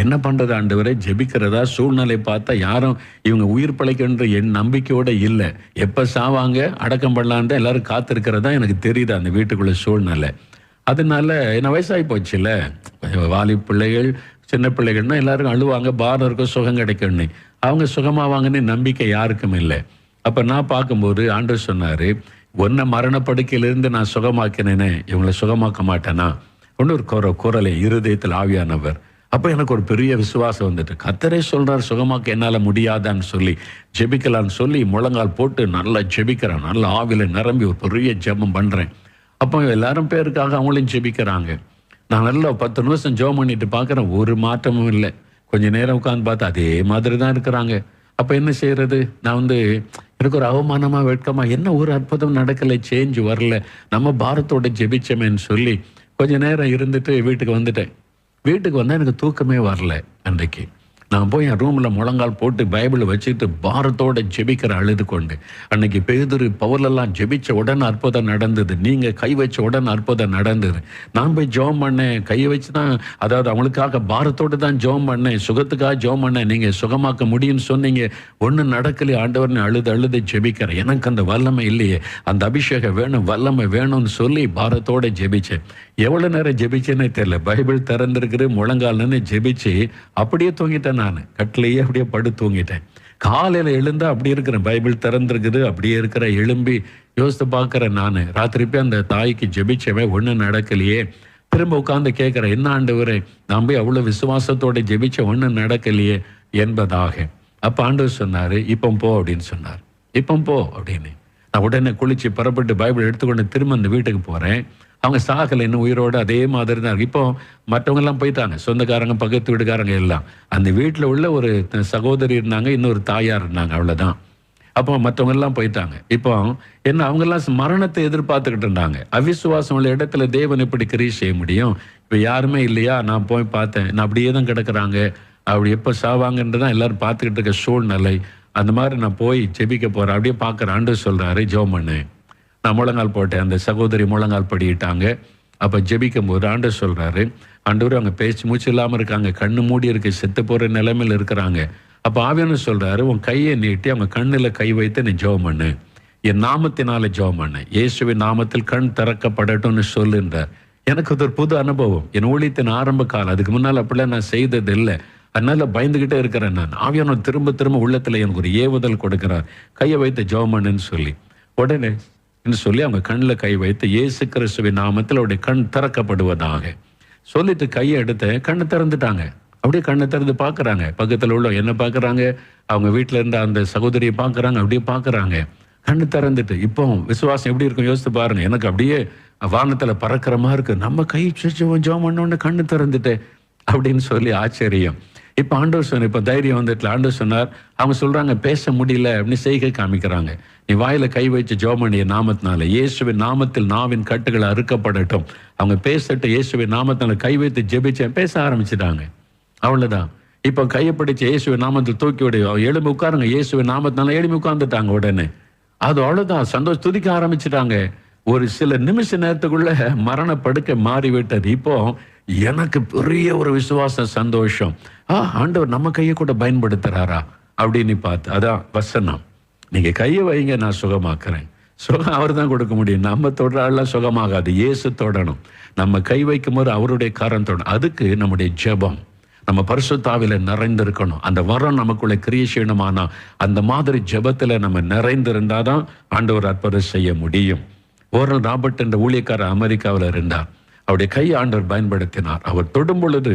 என்ன பண்றது ஆண்டவரே, ஜெபிக்கிறதா சூழ்நிலை பார்த்தா யாரும் இவங்க உயிர் பிழைக்கின்ற என் நம்பிக்கையோட இல்லை. எப்ப சாவாங்க அடக்கம் பண்ணலான்னு தான் எல்லாரும் காத்திருக்கிறதா எனக்கு தெரியுது அந்த வீட்டுக்குள்ள சூழ்நிலை. அதனால என்ன வயசாகி போச்சுல்ல, வாலி பிள்ளைகள் சின்ன பிள்ளைகள்னா எல்லாரும் அழுவாங்க, பாரம் இருக்கும் சுகம் கிடைக்கும்னு. அவங்க சுகமாவாங்கன்னு நம்பிக்கை யாருக்கும் இல்லை. அப்ப நான் பார்க்கும்போது ஆண்டவர் சொன்னாரு, உன்னை மரணப்படுக்கையிலிருந்து நான் சுகமாக்கினேனே, இவங்களை சுகமாக்க மாட்டேனா? ஒன்று குரலை இருதயத்தில் ஆவியானவர். அப்ப எனக்கு ஒரு பெரிய விசுவாசம் வந்துட்டு, கர்த்தரே சொல்றார் சுகமாக்க என்னால முடியாதான்னு சொல்லி ஜெபிக்கலான்னு சொல்லி முழங்கால் போட்டு நல்லா ஜெபிக்கிறேன். நல்லா ஆவில நிரம்பி ஒரு பெரிய ஜெபம் பண்றேன். அப்போ எல்லாரும் பேருக்காக அவங்களையும் ஜெபிக்கிறாங்க. நான் நல்லா 10 நிமிஷம் ஜெபம் பண்ணிட்டு பார்க்குறேன், ஒரு மாற்றமும் இல்லை. கொஞ்ச நேரம் உட்காந்து பார்த்தா அதே மாதிரி தான் இருக்கிறாங்க. அப்போ என்ன செய்யறது? நான் எனக்கு ஒரு அவமானமா வெட்கமா, என்ன ஒரு அற்புதம் நடக்கலை, சேஞ்ச் வரல, நம்ம பாரத்தோட ஜெபிச்சமேன்னு சொல்லி கொஞ்ச நேரம் இருந்துட்டு வீட்டுக்கு வந்துட்டேன். வீட்டுக்கு வந்தால் எனக்கு தூக்கமே வரல. அன்றைக்கு நான் போய் என் ரூமில் முழங்கால் போட்டு பைபிளை வச்சுட்டு பாரத்தோட ஜெபிக்கிற அழுது கொண்டு. அன்னைக்கு பேதுரு பவுலெல்லாம் ஜெபிச்ச உடனே அற்புதம் நடந்தது. நீங்கள் கை வச்ச உடனே அற்புதம் நடந்தது. நான் போய் ஜெபம் பண்ணேன், கையை வச்சு தான், அதாவது அவங்களுக்காக பாரத்தோடு தான் ஜெபம் பண்ணேன், சுகத்துக்காக ஜெபம் பண்ணேன். நீங்கள் சுகமாக்க முடியும்னு சொன்னீங்க, ஒன்றும் நடக்கலையே ஆண்டவர்னு அழுது ஜெபிக்கிறேன். எனக்கு அந்த வல்லமை இல்லையே, அந்த அபிஷேகம் வேணும், வல்லமை வேணும்னு சொல்லி பாரத்தோட ஜெபிச்சேன். எவ்வளோ நேரம் ஜெபிச்சேன்னே தெரியல. பைபிள் திறந்திருக்குது, முழங்கால்னு ஜெபிச்சு அப்படியே தூங்கிட்டேன். நான் கட்டிலேயே அப்படியே படு தூங்கிட்டேன். காலையில் எழுந்தா அப்படி இருக்கிறேன், பைபிள் திறந்திருக்குது, அப்படியே இருக்கிற. எழும்பி யோசித்து பார்க்குறேன். நான் ராத்திரி போய் அந்த தாய்க்கு ஜெபிச்சவன் ஒன்றும் நடக்கலையே. திரும்ப உட்காந்து கேட்குறேன், என்ன ஆண்டவரே, நான் போய் அவ்வளோ விசுவாசத்தோட ஜெபிச்ச ஒன்றும் நடக்கலையே என்பதாக. அப்போ ஆண்டவர் சொன்னார், இப்போ போ அப்படின்னு சொன்னார். இப்போ போ அப்படின்னு. நான் உடனே குளிச்சு புறப்பட்டு பைபிள் எடுத்துக்கொண்டு திரும்ப அந்த வீட்டுக்கு போகிறேன். அவங்க சாகலை, இன்னும் உயிரோடு அதே மாதிரி தான் இருக்கு. இப்போ மற்றவங்க எல்லாம் போயிட்டாங்க, சொந்தக்காரங்க பக்கத்து வீட்டுக்காரங்க எல்லாம். அந்த வீட்டில் உள்ள ஒரு சகோதரி இருந்தாங்க, இன்னொரு தாயார் இருந்தாங்க, அவ்வளோதான். அப்போ மற்றவங்க எல்லாம் போயிட்டாங்க. இப்போ என்ன, அவங்கெல்லாம் மரணத்தை எதிர்பார்த்துக்கிட்டு இருந்தாங்க. அவிசுவாசம் உள்ள இடத்துல தேவன் எப்படி கிரியை செய்ய முடியும்? இப்போ யாருமே இல்லையா? நான் போய் பார்த்தேன், நான் அப்படியே தான் கிடக்குறாங்க. அப்படி எப்போ சாவாங்கன்றதான் எல்லாரும் பார்த்துக்கிட்டு இருக்க சூழ்நிலை. அந்த மாதிரி நான் போய் ஜெபிக்க போகிறேன். அப்படியே பார்க்குறேன். ஆண்டவர் சொல்கிறாரு, ஜெபம் பண்ணு. நான் முழங்கால் போட்டேன். அந்த சகோதரி முழங்கால் படிட்டாங்க. அப்போ ஜெபிக்கும் போது ஆண்டவர் சொல்கிறாரு, ஆண்டவர் அவங்க பேச்சு மூச்சு இல்லாமல் இருக்காங்க, கண்ணு மூடி இருக்கு, செத்து போகிற நிலைமையில் இருக்கிறாங்க. அப்போ ஆவியானவர் சொல்கிறாரு, உன் கையை நீட்டி அவங்க கண்ணில் கை வைத்து நீ ஜெபம் பண்ணு, என் நாமத்தினால ஜெபம் பண்ணு, இயேசுவின் நாமத்தில் கண் திறக்கப்படட்டும்னு சொல்லுன்றார். எனக்கு அது ஒரு புது அனுபவம். என் ஊழியத்தின் ஆரம்ப காலம். அதுக்கு முன்னால் அப்படிலாம் நான் செய்தது இல்லை. அதனால பயந்துகிட்டே இருக்கிறேன். நான் ஆவியானவர் திரும்ப திரும்ப உள்ளத்தில் எனக்கு ஒரு ஏவுதல் கொடுக்கிறார், கையை வைத்து ஜெபம் பண்ணுன்னு சொல்லி. உடனே சொல்லி அவங்க கண்ணில் கை வைத்து இயேசு கிறிஸ்துவின் நாமத்தில் அவருடைய கண் திறக்கப்படுவதாக சொல்லிட்டு கையை எடுத்து கண்ணை திறந்துட்டாங்க. அப்படியே கண்ணை திறந்து பார்க்குறாங்க. பக்கத்தில் உள்ள என்ன பார்க்குறாங்க, அவங்க வீட்டில் இருந்த அந்த சகோதரியை பார்க்குறாங்க. அப்படியே பார்க்குறாங்க, கண்ணு திறந்துட்டு. இப்போ விசுவாசம் எப்படி இருக்கும் யோசித்து பாருங்க. எனக்கு அப்படியே வானத்தில் பறக்கிற மாதிரி இருக்கு. நம்ம கை ஜெபம் பண்ணோன்னு கண்ணு திறந்துட்டு அப்படின்னு சொல்லி ஆச்சரியம். இப்போ ஆண்டவர் சொன்ன, இப்போ தைரியம் வந்துட்டு ஆண்டவர் சொன்னார். அவங்க சொல்கிறாங்க பேச முடியல அப்படின்னு செய்கை காமிக்கிறாங்க. நீ வாயில கை வச்சு ஜெபம் பண்ணிய நாமத்தினால இயேசுவின் நாமத்தில் நாவின் கட்டுகளை அறுக்கப்படட்டும். அவங்க பேசட்டு இயேசுவின் நாமத்தினால கை வைத்து ஜெபிச்சேன், பேச ஆரம்பிச்சிட்டாங்க. அவ்வளோதான். இப்போ கையை பிடிச்ச இயேசுவின் நாமத்தில் தூக்கி விடு, எழும்பி உட்காருங்க, இயேசுவின் நாமத்தினால எழும்பி உட்கார்ந்துட்டாங்க. உடனே அது அவ்வளோதான், சந்தோஷம், துதிக்க ஆரம்பிச்சிட்டாங்க. ஒரு சில நிமிஷ நேரத்துக்குள்ள மரணப்படுக்கை மாறிவிட்டது. இப்போ எனக்கு பெரிய ஒரு விசுவாச சந்தோஷம். ஆண்டவர் நம்ம கையை கூட பயன்படுத்துறாரா அப்படின்னு பார்த்து, அதான் வசனம், நீங்க கையை வைங்க நான் சுகமாக்குறேன். சுகம் அவர் தான் கொடுக்க முடியும். நம்ம தொடரெல்லாம் சுகமாகாது, இயேசு தொடணும். நம்ம கை வைக்கும் போது அவருடைய கரம் தொடணும். அதுக்கு நம்முடைய ஜெபம், நம்ம பரிசுத்தாவில நிறைந்திருக்கணும். அந்த வரம் நமக்குள்ள கிரியேஷனுமானா அந்த மாதிரி ஜெபத்துல நம்ம நிறைந்திருந்தாதான் ஆண்டவர் அற்புதம் செய்ய முடியும். ஓரல் ராபர்ட் என்ற ஊழியக்காரர் அமெரிக்காவில் இருந்தார். அவருடைய கை ஆண்டவர் பயன்படுத்தினார். அவர் தொடும் பொழுது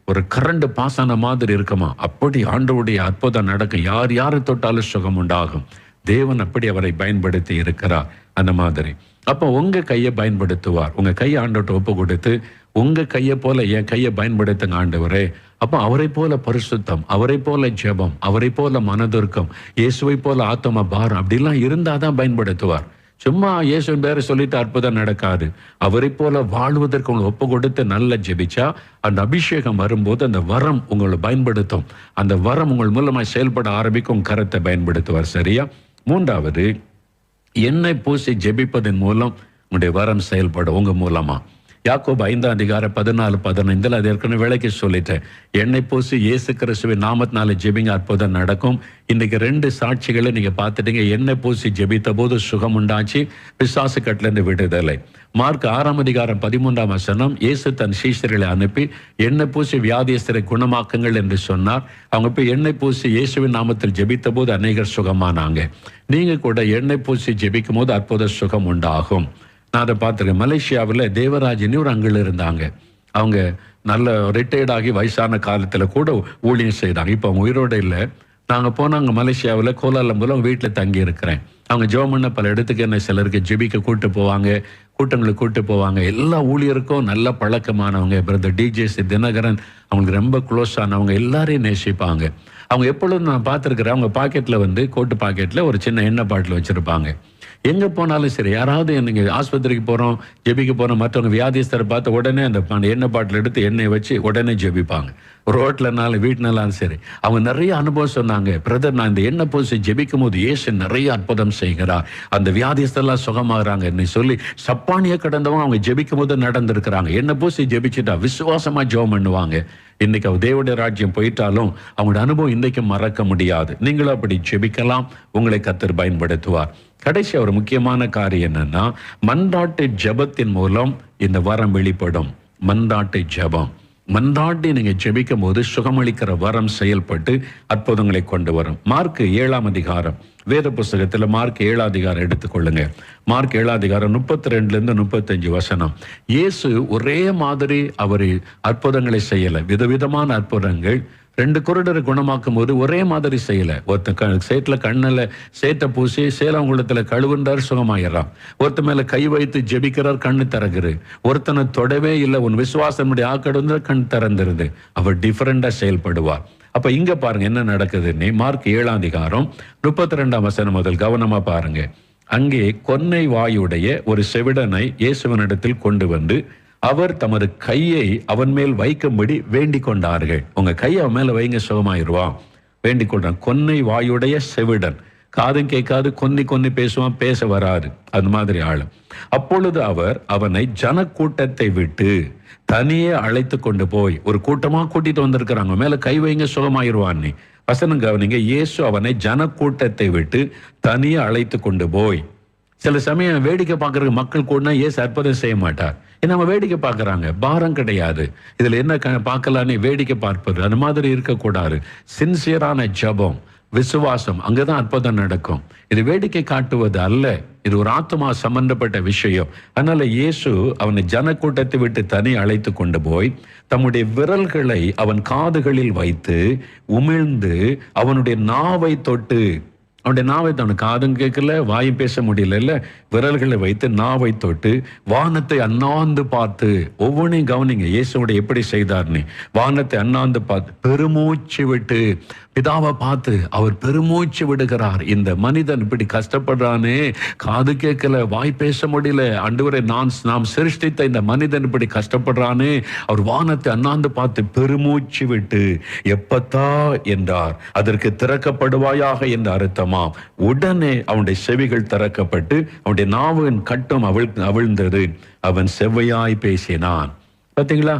ஒரு கரண்ட் பாசான மாதிரி இருக்குமா, அப்படி ஆண்டவருடைய அற்புதம் நடக்கும். யார் யாரை தொட்டாலும் சுகம் உண்டாகும். தேவன் அப்படி அவரை பயன்படுத்தி இருக்கிறார். அந்த மாதிரி அப்போ உங்க கையை பயன்படுத்துவார். உங்க கையை ஆண்டவர்கிட்ட ஒப்பு கொடுத்து, உங்க கையை போல என் கையை பயன்படுத்துங்க ஆண்டவரே. அப்போ அவரை போல பரிசுத்தம், அவரை போல ஜெபம், அவரை போல மனதுருக்கம், இயேசுவை போல ஆத்ம பாரம் அப்படிலாம் இருந்தாதான் பயன்படுத்துவார். சும்மா இயேசுவின் பேரை சொல்லிட்டு அற்புதம் நடக்காது. அவரை போல வாழ்வதற்கு உங்களை ஒப்பு கொடுத்து நல்லா ஜெபிச்சா அந்த அபிஷேகம் வரும்போது அந்த வரம் உங்களை பயன்படுத்தும். அந்த வரம் உங்கள் மூலமாக செயல்பட ஆரம்பிக்கும். கரத்தை பயன்படுத்துவார். சரியா? மூன்றாவது, எண்ணெய் பூசி ஜெபிப்பதன் மூலம் உங்களுடைய வரம் செயல்படும் உங்க மூலமா. யாக்கோபு 5:14-15 அது ஏற்கனவே விலைக்கு சொல்லிட்டேன். எண்ணெய் பூசி இயேசு கிறிஸ்துவின் நாமத்தினால ஜெபிங்க, அற்புதம் நடக்கும். இன்னைக்கு 2 சாட்சிகளை நீங்க பார்த்துட்டீங்க. எண்ணெய் பூசி ஜெபித்த போது சுகம் உண்டாச்சு, பிசாசு கட்டிலிருந்து விடுதலை. மார்க் 6:13 இயேசு தன் சீஷர்களை அனுப்பி எண்ணெய் பூசி வியாதியஸ்தரை குணமாக்குங்கள் என்று சொன்னார். அவங்க போய் எண்ணெய் பூசி இயேசுவின் நாமத்தில் ஜெபித்த போது அநேகர் சுகமானாங்க. நீங்க கூட எண்ணெய் பூசி ஜெபிக்கும் போது அற்புத சுகம் உண்டாகும். நான் அதை பார்த்துருக்கேன். மலேசியாவில் தேவராஜினி ஒரு அங்கிள் இருந்தாங்க. அவங்க நல்ல ரிட்டையர்ட் ஆகி வயசான காலத்தில் கூட ஊழியம் செய்கிறாங்க. இப்போ அவங்க உயிரோடு இல்லை. நாங்கள் போனாங்க மலேசியாவில் கோலாலம்பூரில் அவங்க வீட்டில் தங்கி இருக்கிறேன். அவங்க ஜெபம் பண்ண பல இடத்துக்கு என்ன சிலருக்கு ஜெபிக்க கூட்டு போவாங்க, கூட்டங்களுக்கு கூட்டு போவாங்க. எல்லா ஊழியருக்கும் நல்ல பழக்கமானவங்க. பிரதர் டிஜேசி தினகரன் அவங்களுக்கு ரொம்ப க்ளோஸ் ஆனவங்க, எல்லாரையும் நேசிப்பாங்க. அவங்க எப்பொழுதும் நான் பார்த்துருக்குறேன், அவங்க பாக்கெட்டில் கோட்டு பாக்கெட்டில் ஒரு சின்ன எண்ணெய் பாட்டில் வச்சுருப்பாங்க. எங்கே போனாலும் சரி, யாராவது நீங்கள் ஆஸ்பத்திரிக்கு போகிறோம், ஜெபிக்க போகிறோம், மற்றவங்க வியாதிஸ்தரை பார்த்து உடனே அந்த எண்ணெய் பாட்டில் எடுத்து எண்ணெயை வச்சு உடனே ஜெபிப்பாங்க. ரோட்லனாலும் வீட்டினாலும் சரி. அவங்க நிறைய அனுபவம் சொன்னாங்க. பிரதர், நான் இந்த எண்ணெய் பூசி ஜெபிக்கும் போது இயேசு நிறைய அற்புதம் செய்கிறார், அந்த வியாதிஸ்தரெல்லாம் சுகமாகறாங்கன்னு சொல்லி சப்பானியை கடந்தவங்க அவங்க ஜெபிக்கும் போது நடந்திருக்கிறாங்க. எண்ணெய் பூசி ஜெபிச்சுட்டா விசுவாசமாக ஜெபம் பண்ணுவாங்க. இன்னைக்கு அவர் தேவனுடைய ராஜ்யம் போயிட்டாலும் அவங்களோட அனுபவம் இன்னைக்கும் மறக்க முடியாது. நீங்களும் அப்படி ஜெபிக்கலாம், உங்களை கர்த்தர் பயன்படுத்துவார். கடைசி ஒரு முக்கியமான காரியம் என்னன்னா, மன்றாட்டு ஜெபத்தின் மூலம் இந்த வரம் வெளிப்படும். மன்றாட்டு ஜெபம், மன்றாட்டி நீங்க ஜெபிக்கும் போது சுகமளிக்கிற வரம் செயல்பட்டு அற்புதங்களை கொண்டு வரும். மார்க் 7 வேத புஸ்தகத்தில் மார்க் 7 எடுத்துக்கொள்ளுங்க. மார்க் 7 32-35 இயேசு ஒரே மாதிரி அவர் அற்புதங்களை செய்யல. விதவிதமான அற்புதங்கள். 2 குருடரை குணமாக்கும் போது ஒரே மாதிரி செய்யல. ஒருத்தன் சேத்துல கண்ணில் சேட்டை பூசி சேலங்குளத்துல கழுவுன்றார், சுகமாயிடறான். ஒருத்த மேல கை வைத்து ஜெபிக்கிறார், கண்ணு திறகுது. ஒருத்தனை தொடவே இல்லை, உன் விசுவாசம் ஆக்கடு கண் திறந்துருது. அவர் டிஃபரெண்டா செயல்படுவார். அப்ப இங்க பாருங்க என்ன நடக்குதுன்னு. மார்க் 7:32 முதல் கவனமா பாருங்க. அங்கே கொன்னை வாயுடைய ஒரு செவிடனை இயேசுவனிடத்தில் கொண்டு வந்து அவர் தமது கையை அவன் மேல் வைக்கும்படி வேண்டிக் கொண்டார்கள். உங்க கையை அவன் மேல வைங்க, சுகமாயிருவான். வேண்டிக் கொண்டான். கொன்னை வாயுடைய செவிடன், காதும் கேட்காது, கொன்னி பேசுவான், பேச வராது, அது மாதிரி ஆளு. அப்பொழுது அவர் அவனை ஜனக்கூட்டத்தை விட்டு தனியே அழைத்து கொண்டு போய், ஒரு கூட்டமா கூட்டிட்டு வந்திருக்கிறாங்க, மேல கை வைங்க, சுகமாயிருவான்னு. வசனம் கவனிங்க. இயேசு அவனை ஜனக்கூட்டத்தை விட்டு தனியே அழைத்து கொண்டு போய். சில சமயம் வேடிக்கை பார்க்கறதுக்கு மக்கள் கூட இயேசு அற்புதம் செய்ய மாட்டார். நம்ம வேடிக்கை பார்க்கறாங்க, பாரம் கிடையாது. இதுல என்ன பார்க்கலான்னு வேடிக்கை பார்ப்பது அந்த மாதிரி இருக்கக்கூடாது. சின்சியரான ஜெபம், விசுவாசம், அங்கதான் அற்புதம் நடக்கும். இது வேடிக்கை காட்டுவது அல்ல, இது ஒரு ஆத்மா சம்பந்தப்பட்ட விஷயம். அதனால இயேசு அவனை ஜனக்கூட்டத்தை விட்டு தனி அழைத்து கொண்டு போய் தம்முடைய விரல்களை அவன் காதுகளில் வைத்து உமிழ்ந்து அவனுடைய நாவை தொட்டு, அவனுடைய நாவை அவனுக்கு காதும் கேட்கல, வாயும் பேச முடியல, விரல்களை வைத்து நாவை தொட்டு வானத்தை அண்ணாந்து பார்த்து, ஒவ்வொன்றையும் கவனிங்க இயேசுவோட எப்படி செய்தார்னு. வானத்தை அண்ணாந்து பார்த்து பெருமூச்சு விட்டு பிதாவை பார்த்து அவர் பெருமூச்சு விடுகிறார். இந்த மனிதன் இப்படி கஷ்டப்படுறானே, காது கேட்கல, வாய் பேச முடியல, ஆண்டவரே நாம் சிருஷ்டித்த இந்த மனிதன் இப்படி கஷ்டப்படுறானே. அவர் வானத்தை அண்ணாந்து பார்த்து பெருமூச்சு விட்டு எப்பத்தா என்றார். அதற்கு திறக்கப்படுவாயாக என்ற அர்த்தமா. உடனே அவனுடைய செவிகள் திறக்கப்பட்டு அவனுடைய நாவின் கட்டும் அவிழ்ந்தது. அவன் செவ்வையாய் பேசினான். பாத்தீங்களா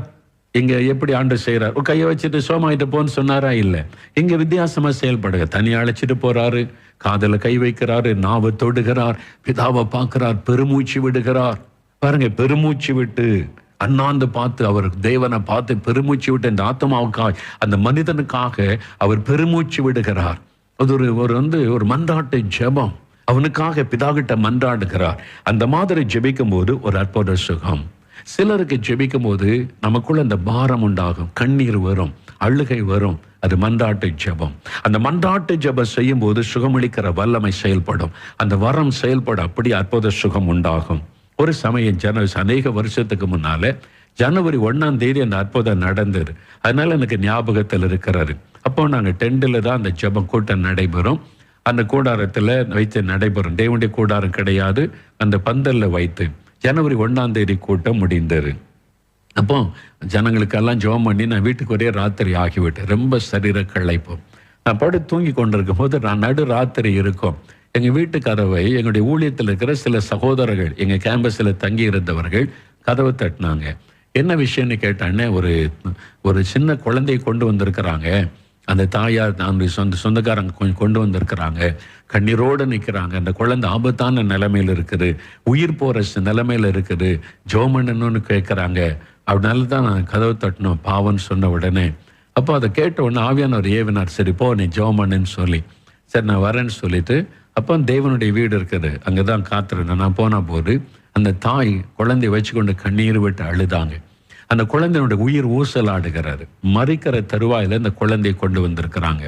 இங்க எப்படி ஆண்டு செய்யறார். கையை வச்சுட்டு சோமாயிட்டு போன்னு சொன்னாரா? இல்ல. இங்க வித்தியாசமா செயல்படுக. தனியா அழைச்சிட்டு போறாரு, காதல கை வைக்கிறாரு, நாவை தொடுகிறார், பிதாவை பார்க்கிறார், பெருமூச்சு விடுகிறார். பாருங்க, பெருமூச்சு விட்டு அண்ணாந்து பார்த்து, அவர் தேவனை பார்த்து பெருமூச்சு விட்டு இந்த ஆத்மாவுக்காக, அந்த மனிதனுக்காக அவர் பெருமூச்சு விடுகிறார். அது ஒரு மன்றாட்டு ஜெபம். அவனுக்காக பிதாகிட்ட மன்றாடுகிறார். அந்த மாதிரி ஜெபிக்கும் போது ஒரு அற்புத சுகம். சிலருக்கு ஜெபிக்கும் போது நமக்குள்ள அந்த பாரம் உண்டாகும், கண்ணீர் வரும், அழுகை வரும். அது மன்றாட்டு ஜெபம். அந்த மன்றாட்டு ஜெபம் செய்யும் போது சுகமளிக்கிற வல்லமை செயல்படும். அந்த வரம் செயல்பட அப்படி அற்புத சுகம் உண்டாகும். ஒரு சமயம் அநேக வருஷத்துக்கு முன்னால ஜனவரி 1 அந்த அற்புதம் நடந்தது. அதனால எனக்கு ஞாபகத்தில் இருக்கிறாரு. அப்போ நாங்கள் டெண்டில் தான் அந்த ஜெபம் கூட்டம் நடைபெறும். அந்த கூடாரத்தில் வைத்து நடைபெறும். தேவனுடைய கூடாரம் கிடையாது, அந்த பந்தல்ல வைத்து ஜனவரி 1 கூட்டம் முடிந்தது. அப்போ ஜனங்களுக்கெல்லாம் ஜெபம் பண்ணி நான் வீட்டுக்கு ஒரே ராத்திரி ஆகிவிட்டேன். ரொம்ப சரீர களைப்போம். நான் படுத்து தூங்கி கொண்டிருக்கும் போது நடு ராத்திரி இருக்கும். எங்கள் வீட்டு கதவை எங்களுடைய ஊழியத்தில் இருக்கிற சில சகோதரர்கள், எங்கள் கேம்பஸில் தங்கி இருந்தவர்கள் கதவை தட்டினாங்க. என்ன விஷயம்னு கேட்டானே, ஒரு ஒரு சின்ன குழந்தையை கொண்டு வந்திருக்கிறாங்க. அந்த தாயார் அந்த சொந்தக்காரங்க கொஞ்சம் கொண்டு வந்திருக்கிறாங்க. கண்ணீரோடு நிற்கிறாங்க. அந்த குழந்தை ஆபத்தான நிலைமையில் இருக்குது, உயிர் போகிற நிலைமையில் இருக்குது, ஜெபம் பண்ணணும்னு கேட்குறாங்க. அதனால தான் நான் கதவை தட்டணும் பாவம்னு சொன்ன உடனே. அப்போ அதை கேட்ட உடனே ஆவியானவர் ஏவினார், சரி போ நீ ஜெபம் பண்ணுன்னு சொல்லி. சரி நான் வரேன்னு சொல்லிட்டு, அப்போ தேவனுடைய வீடு இருக்குது, அங்கே தான் காத்திருந்தேன். நான் போன போது அந்த தாய் குழந்தைய வச்சு கொண்டு கண்ணீர் விட்டு அழுதாங்க. அந்த குழந்தையினுடைய உயிர் ஊசலாடுகிறாரு. மறிக்கிற தருவாயில் அந்த குழந்தையை கொண்டு வந்திருக்கிறாங்க.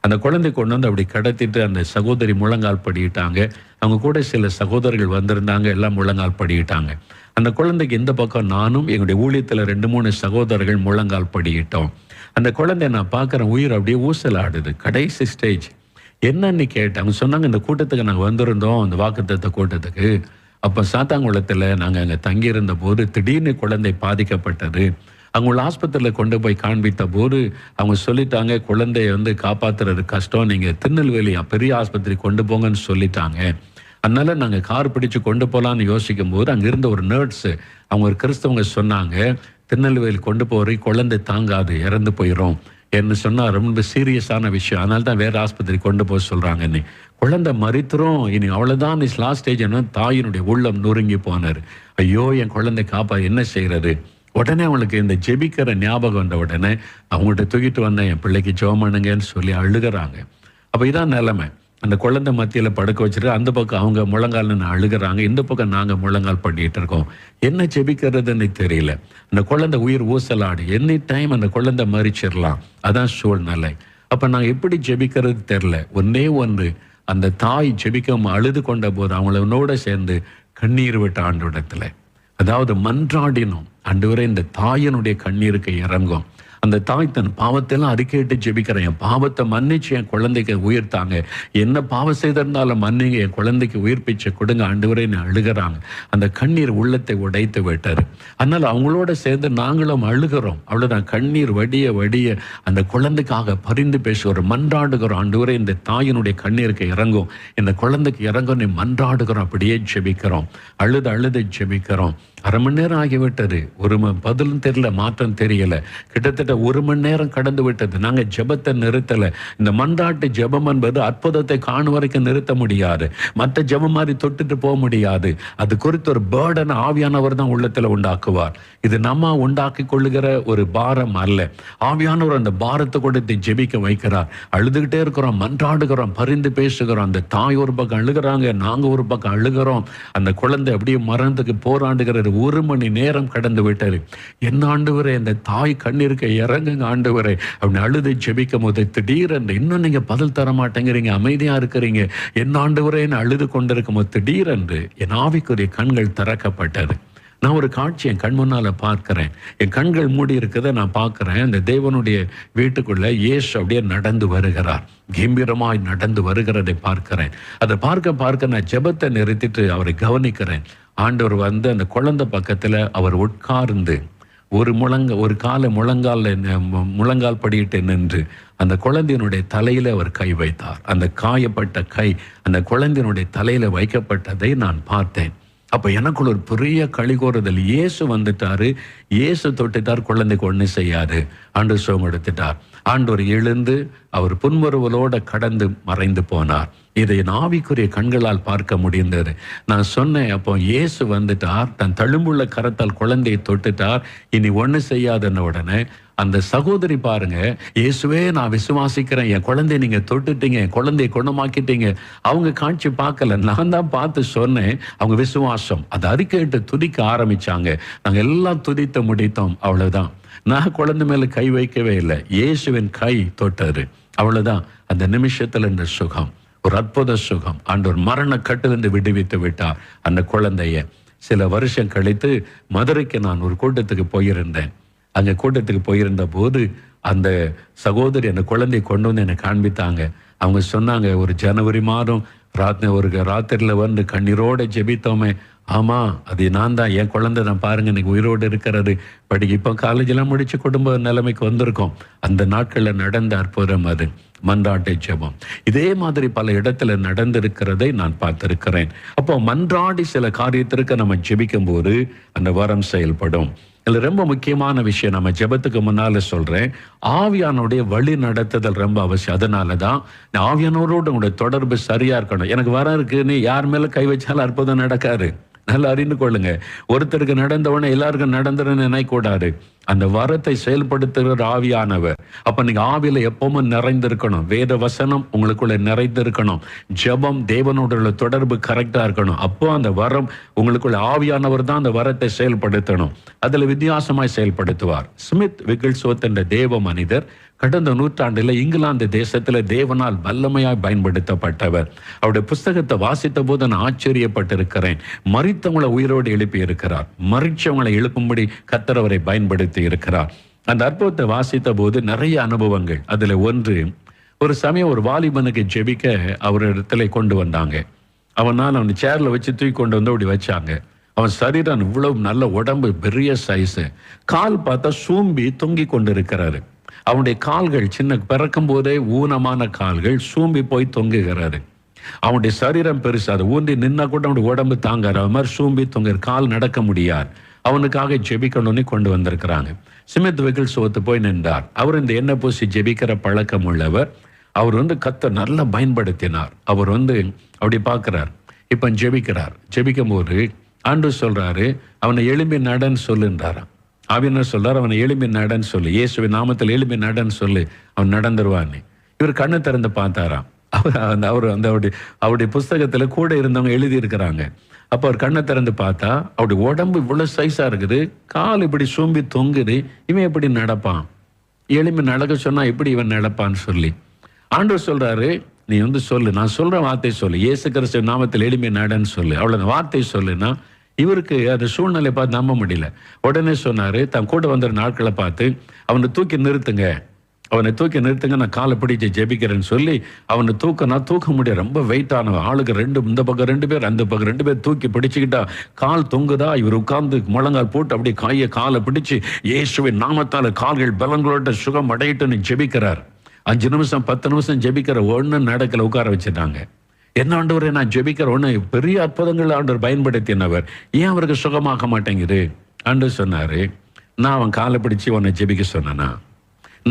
அந்த குழந்தை கொண்டு வந்து அப்படி கடத்திட்டு அந்த சகோதரி முழங்கால் படியிட்டாங்க. அவங்க கூட சில சகோதரர்கள் வந்திருந்தாங்க, எல்லாம் முழங்கால் படியிட்டாங்க. அந்த குழந்தைக்கு இந்த பக்கம் நானும் எங்களுடைய ஊழியத்தில் 2-3 சகோதரர்கள் முழங்கால் படியிட்டோம். அந்த குழந்தைய நான் பார்க்குறேன், உயிர் அப்படியே ஊசலாடுது. கடைசி ஸ்டேஜ். என்னன்னு கேட்டேன். அவங்க சொன்னாங்க, இந்த கூட்டத்துக்கு நாங்கள் வந்திருந்தோம், அந்த வாக்குத்தத்த கூட்டத்துக்கு. அப்போ சாத்தாங்குளத்தில் நாங்கள் அங்கே தங்கியிருந்த போது திடீர்னு குழந்தை பாதிக்கப்பட்டது. அவங்கள ஆஸ்பத்திரியில் கொண்டு போய் காண்பித்த போது அவங்க சொல்லிட்டாங்க, குழந்தைய காப்பாற்றுறது கஷ்டம், நீங்கள் திருநெல்வேலி பெரிய ஆஸ்பத்திரி கொண்டு போங்கன்னு சொல்லிட்டாங்க. அதனால நாங்கள் கார் பிடிச்சு கொண்டு போகலான்னு யோசிக்கும் போது அங்கே இருந்த ஒரு நர்ஸு, அவங்க ஒரு கிறிஸ்தவங்க சொன்னாங்க, திருநெல்வேலி கொண்டு போகிற குழந்தை தாங்காது, இறந்து போயிடும் என்று சொன்னால் ரொம்ப சீரியஸான விஷயம். அதனால தான் வேறு ஆஸ்பத்திரி கொண்டு போக சொல்கிறாங்கன்னு. குழந்தை மறித்துரும், இனி அவ்வளோதான், இஸ் லாஸ்ட் ஸ்டேஜ். தாயினுடைய உள்ளம் நொறுங்கி போனார். ஐயோ என் குழந்தை காப்பா, என்ன செய்கிறது? உடனே அவங்களுக்கு இந்த ஜெபிக்கிற ஞாபகம் வந்த உடனே அவங்கள்ட்ட தூக்கிட்டு வந்தேன், என் பிள்ளைக்கு ஜெபம் பண்ணுங்கன்னு சொல்லி அழுகிறாங்க. அப்போ இதான் நிலைமை. அந்த குழந்தை மத்தியில் படுக்க வச்சுட்டு அந்த பக்கம் அவங்க முழங்கால் அழுகிறாங்க, இந்த பக்கம் நாங்கள் முழங்கால் பண்ணிட்டு இருக்கோம். என்ன ஜெபிக்கிறதுன்னு தெரியல. அந்த குழந்தை உயிர் ஊசலாடு, எனி டைம் அந்த குழந்தை மறிச்சிடலாம், அதான் சூழ்நிலை. அப்போ நாங்கள் எப்படி ஜெபிக்கிறது தெரில. ஒன்னே ஒன்று, அந்த தாய் ஜெபிக்க அழுது கொண்ட போது அவங்களோட சேர்ந்து கண்ணீர் விட்ட ஆண்டவரிடத்துல, அதாவது மன்றாடினோம். ஆண்டவரே இந்த தாயினுடைய கண்ணீருக்கு இறங்கும். அந்த தாய் தன் பாவத்தெல்லாம் அறிக்கையிட்டு ஜெபிக்கிறேன், என் பாவத்தை மன்னிச்சு என் குழந்தைக்கு உயிர்த்தாங்க, என்ன பாவம் செய்திருந்தாலும் மன்னிங்க, என் குழந்தைக்கு உயிர் பிச்சை கொடுங்க ஆண்டவரே அழுகிறாங்க. அந்த கண்ணீர் உள்ளத்தை உடைத்து விட்டாரு. அதனால அவங்களோட சேர்ந்து நாங்களும் அழுகிறோம். அவ்வளோதான், கண்ணீர் வடிய வடிய அந்த குழந்தைக்காக பரிந்து பேசுகிறோம், மன்றாடுகிறோம். ஆண்டவரே இந்த தாயினுடைய கண்ணீருக்கு இறங்கும், இந்த குழந்தைக்கு இறங்கும் நீ மன்றாடுகிறோம். அப்படியே ஜெபிக்கிறோம், அழுது அழுது ஜெபிக்கிறோம். 1/2 மணி நேரம் ஆகிவிட்டது. பதிலும் தெரியல, மாற்றம் தெரியல. கிட்டத்தட்ட 1 மணி நேரம் கடந்து விட்டது. நாங்கள் ஜெபத்தை நிறுத்தலை. இந்த மன்றாட்டு ஜெபம் என்பது அற்புதத்தை காணும் வரைக்கும் நிறுத்த முடியாது. மற்ற ஜெபம் மாதிரி தொட்டுட்டு போக முடியாது. அது குறித்து ஒரு பேர்டன் ஆவியானவர் தான் உள்ளத்தில் உண்டாக்குவார். இது நம்ம உண்டாக்கி கொள்ளுகிற ஒரு பாரம் அல்ல. ஆவியானவர் அந்த பாரத்தை கொடுத்து ஜெபிக்க வைக்கிறார். அழுதுகிட்டே இருக்கிறோம், மன்றாடுகிறோம், பரிந்து பேசுகிறோம். அந்த தாய் ஒரு பக்கம் அழுகிறாங்க, நாங்கள் ஒரு பக்கம் அழுகிறோம். அந்த குழந்தை அப்படியே மரணத்துக்கு போராடுகிறது. 1 மணி நேரம் கடந்து விட்டது. என்ன ஆண்டவரே, இந்த தாய் கண்ணீருக்கு இறங்குங்க ஆண்டவரே அப்படின்னு அழுது ஜெபிக்கும் போது திடீரென்று, இன்னும் நீங்க பதில் தர மாட்டேங்கிறீங்க, அமைதியா இருக்கிறீங்க, என்ன ஆண்டவரே அழுது கொண்டிருக்கும் போது திடீரென்று என் ஆவிக்குரிய கண்கள் திறக்கப்பட்டது. நான் ஒரு காட்சி என் கண் முன்னால பார்க்கிறேன். என் கண்கள் மூடி இருக்கிறத நான் பார்க்கிறேன். அந்த தேவனுடைய வீட்டுக்குள்ள இயேசு அப்படியே நடந்து வருகிறார். கம்பீரமாய் நடந்து வருகிறதை பார்க்கிறேன். அதை பார்க்க நான் ஜெபத்தை நிறுத்திட்டு அவரை கவனிக்கிறேன். ஆண்டவர் அந்த குழந்தை பக்கத்துல அவர் உட்கார்ந்து ஒரு காலை முழங்கால் படியிட்டு நின்று அந்த குழந்தையினுடைய தலையில அவர் கை வைத்தார். அந்த காயப்பட்ட கை அந்த குழந்தையினுடைய தலையில வைக்கப்பட்டதை நான் பார்த்தேன். அப்ப எனக்குள்ள ஒரு பெரிய களிகோறுதல். இயேசு வந்துட்டாரு, இயேசு தொட்டுட்டார், குழந்தைக்கு ஒண்ணு செய்யாது. ஆண்டவர் சுகம் எடுத்துட்டார். ஆண்டவர் எழுந்து அவர் புன்முறுவலோட கடந்து மறைந்து போனார். இதை ஆவிக்குரிய கண்களால் பார்க்க முடிந்தது. நான் சொன்னேன், அப்போ இயேசு வந்துட்டார், தன் தழும்புள்ள கரத்தால் குழந்தையை தொட்டுட்டார், இனி ஒண்ணு செய்யாதுன்ன உடனே அந்த சகோதரி பாருங்க, இயேசுவே நான் விசுவாசிக்கிறேன், என் குழந்தைய நீங்க தொட்டுட்டீங்க, என் குழந்தையை குணமாக்கிட்டீங்க. அவங்க காட்சி பார்க்கல, நான் தான் பார்த்து சொன்னேன். அவங்க விசுவாசம் அதை அறிக்கையிட்டு துதிக்க ஆரம்பிச்சாங்க. நாங்க எல்லாம் துதித்து முடித்தோம். அவ்வளவுதான். நான் குழந்தை மேல கை வைக்கவே இல்லை, இயேசுவின் கை தொட்டாரு. அவ்வளவுதான். அந்த நிமிஷத்துல இந்த சுகம், ஒரு அற்புத சுகம். ஆண்டவர் மரண கட்டிலிருந்து விடுவித்து விட்டார் அந்த குழந்தைய. சில வருஷம் கழித்து மதுரைக்கு நான் ஒரு கூட்டத்துக்கு போயிருந்தேன். அங்கே கூட்டத்துக்கு போயிருந்த போது அந்த சகோதரி அந்த குழந்தையை கொண்டு வந்து என்னை காண்பித்தாங்க. அவங்க சொன்னாங்க, ஒரு ஜனவரி மாதம் ராத்திரியில் வந்து கண்ணீரோடு ஜெபித்தோமே, ஆமா, அது நான் தான். என் குழந்தை தான் பாருங்க இன்னைக்கு உயிரோடு இருக்கிறது. இப்போ காலேஜெல்லாம் முடிச்சு குடும்ப நிலைமைக்கு வந்திருக்கோம். அந்த நாட்கள்ல நடந்த அற்புதம் அது. மன்றாட்டு ஜெபம். இதே மாதிரி பல இடத்துல நடந்திருக்கிறதை நான் பார்த்திருக்கிறேன். அப்போ மன்றாடி சில காரியத்திற்கு நம்ம ஜெபிக்கும் போது அந்த வரம் செயல்படும். இதுல ரொம்ப முக்கியமான விஷயம் நம்ம ஜெபத்துக்கு முன்னால சொல்றேன். ஆவியானுடைய வழி நடத்துதல் ரொம்ப அவசியம். அதனாலதான் ஆவியானவரோட உங்களுடைய தொடர்பு சரியா இருக்கணும். எனக்கு வரம் இருக்குன்னு யார் மேல கை வச்சாலும் அற்புதம் நடக்காது. நல்லா அறிந்து கொள்ளுங்க. ஒருத்தருக்கு நடந்தவன எல்லாருக்கும் நடந்துருன்னு நினைக்கூடாது. அந்த வரத்தை செயல்படுத்துகிற ஆவியானவர். அப்ப நீங்க ஆவியில எப்பவும் நிறைந்திருக்கணும். வேத வசனம் உங்களுக்குள்ள நிறைந்திருக்கணும். ஜெபம் தேவனோட உள்ள தொடர்பு கரெக்டா இருக்கணும். அப்போ அந்த வரம் உங்களுக்குள்ள ஆவியானவர் தான் அந்த வரத்தை செயல்படுத்தணும். அதுல வித்தியாசமாய் செயல்படுத்துவார். ஸ்மித் விகில்ஸ்வொர்த் என்ற தேவ மனிதர் கடந்த நூற்றாண்டில் இங்கிலாந்து தேசத்துல தேவனால் வல்லமையாய் பயன்படுத்தப்பட்டவர். அவருடைய புஸ்தகத்தை வாசித்த போது நான் ஆச்சரியப்பட்டிருக்கிறேன். மரித்தவங்களை உயிரோடு எழுப்பி இருக்கிறார். மரிச்சவங்களை எழுப்பும்படி கர்த்தர் அவரை பயன்படுத்தி இருக்கிறார். அந்த அற்புதத்தை வாசித்த போது நிறைய அனுபவங்கள். அதுல ஒன்று, ஒரு சமயம் ஒரு வாலிபனுக்கு ஜெபிக்க அவர் இடத்துல கொண்டு வந்தாங்க. அவன் சேர்ல வச்சு தூக்கி கொண்டு வந்து அப்படி வச்சாங்க. அவன் சரீரம் இவ்வளவு நல்ல உடம்பு, பெரிய சைஸ். கால் பார்த்தா சூம்பி தொங்கி கொண்டு இருக்கிறாரு. அவனுடைய கால்கள் சின்ன பிறக்கும் போதே ஊனமான கால்கள் சூம்பி போய் தொங்குகிறாரு. அவனுடைய சரீரம் பெருசு. அதை ஊன்றி நின்னா கூட அவனுடைய உடம்பு தாங்காரு. அது மாதிரி சூம்பி தொங்குற கால் நடக்க முடியாது. அவனுக்காக ஜெபிக்கணும்னு கொண்டு வந்திருக்கிறாங்க. ஸ்மித் விகில்ஸ்வொர்த் போய் நின்றார். அவர் இந்த எண்ணெய் பூசி ஜெபிக்கிற பழக்கம் உள்ளவர். அவர் கர்த்தர் நல்லா பயன்படுத்தினார். அவர் அப்படி பார்க்கிறார். இப்ப ஜெபிக்கிறார். ஜெபிக்கும் போது ஆண்டவர் சொல்றாரு, அவனை எழும்பி நடன்னு சொல்லுன்றாராம். ஆவியானவர் சொல்றாரு, அவனை எழும்பி நடன்னு சொல்லு, இயேசுவின் நாமத்தில் எழும்பி நடன்னு சொல்லு, அவன் நடந்துருவான்னு. இவர் கண்ணை திறந்து பார்த்தாராம். அவருடைய புஸ்தகத்துல கூட இருந்தவங்க எழுதி இருக்கிறாங்க. அப்ப அவர் கண்ணை திறந்து பார்த்தா அவருடைய உடம்பு இவ்வளவு சைஸா இருக்குது, கால் இப்படி சூம்பி தொங்குது. இவன் எப்படி நடப்பான்? எழும்பி நடக்க சொன்னா எப்படி இவன் நடப்பான்னு சொல்லி ஆண்டவர் சொல்றாரு, நீ சொல்லு, நான் சொல்ற வார்த்தை சொல்லு, இயேசு கிறிஸ்து நாமத்தில் எழும்பி நடன்னு சொல்லு. அவ்வளவு வார்த்தை சொல்லுன்னா இவருக்கு அந்த சூழ்நிலை பார்த்து நம்ப முடியல. உடனே சொன்னாரு, தன் கூட வந்த நாட்களை பார்த்து, அவனை தூக்கி நிறுத்துங்க, நான் காலை பிடிச்சு ஜெபிக்கிறேன்னு சொல்லி அவனை தூக்க முடியாது. ரொம்ப வெயிட்டானவன். ஆளுக்கு இந்த பக்கம் 2 பேர், அந்த பக்கம் 2 பேர் தூக்கி பிடிச்சுக்கிட்டா கால் தொங்குதா. இவர் உட்கார்ந்து முழங்கால் போட்டு அப்படியே காலை பிடிச்சு இயேசுவின் நாமத்தால கால்கள் பலங்களோட சுகம் அடையிட்டுன்னு ஜெபிக்கிறார். 5 நிமிஷம் 10 நிமிஷம் ஜெபிக்கிற ஒன்னும் நடக்கல. உட்கார வச்சுட்டாங்க. என்ன ஆண்டவரே, நான் ஜெபிக்கிற ஒண்ணு பெரிய அற்புதங்கள் ஆண்டவர் பயன்படுத்தினவர், ஏன் அவருக்கு சுகமாக்க மாட்டேங்குது? ஆண்டவர் சொன்னாரு, நான் அவன் காலை பிடிச்சு உன்னை ஜெபிக்க சொன்னா,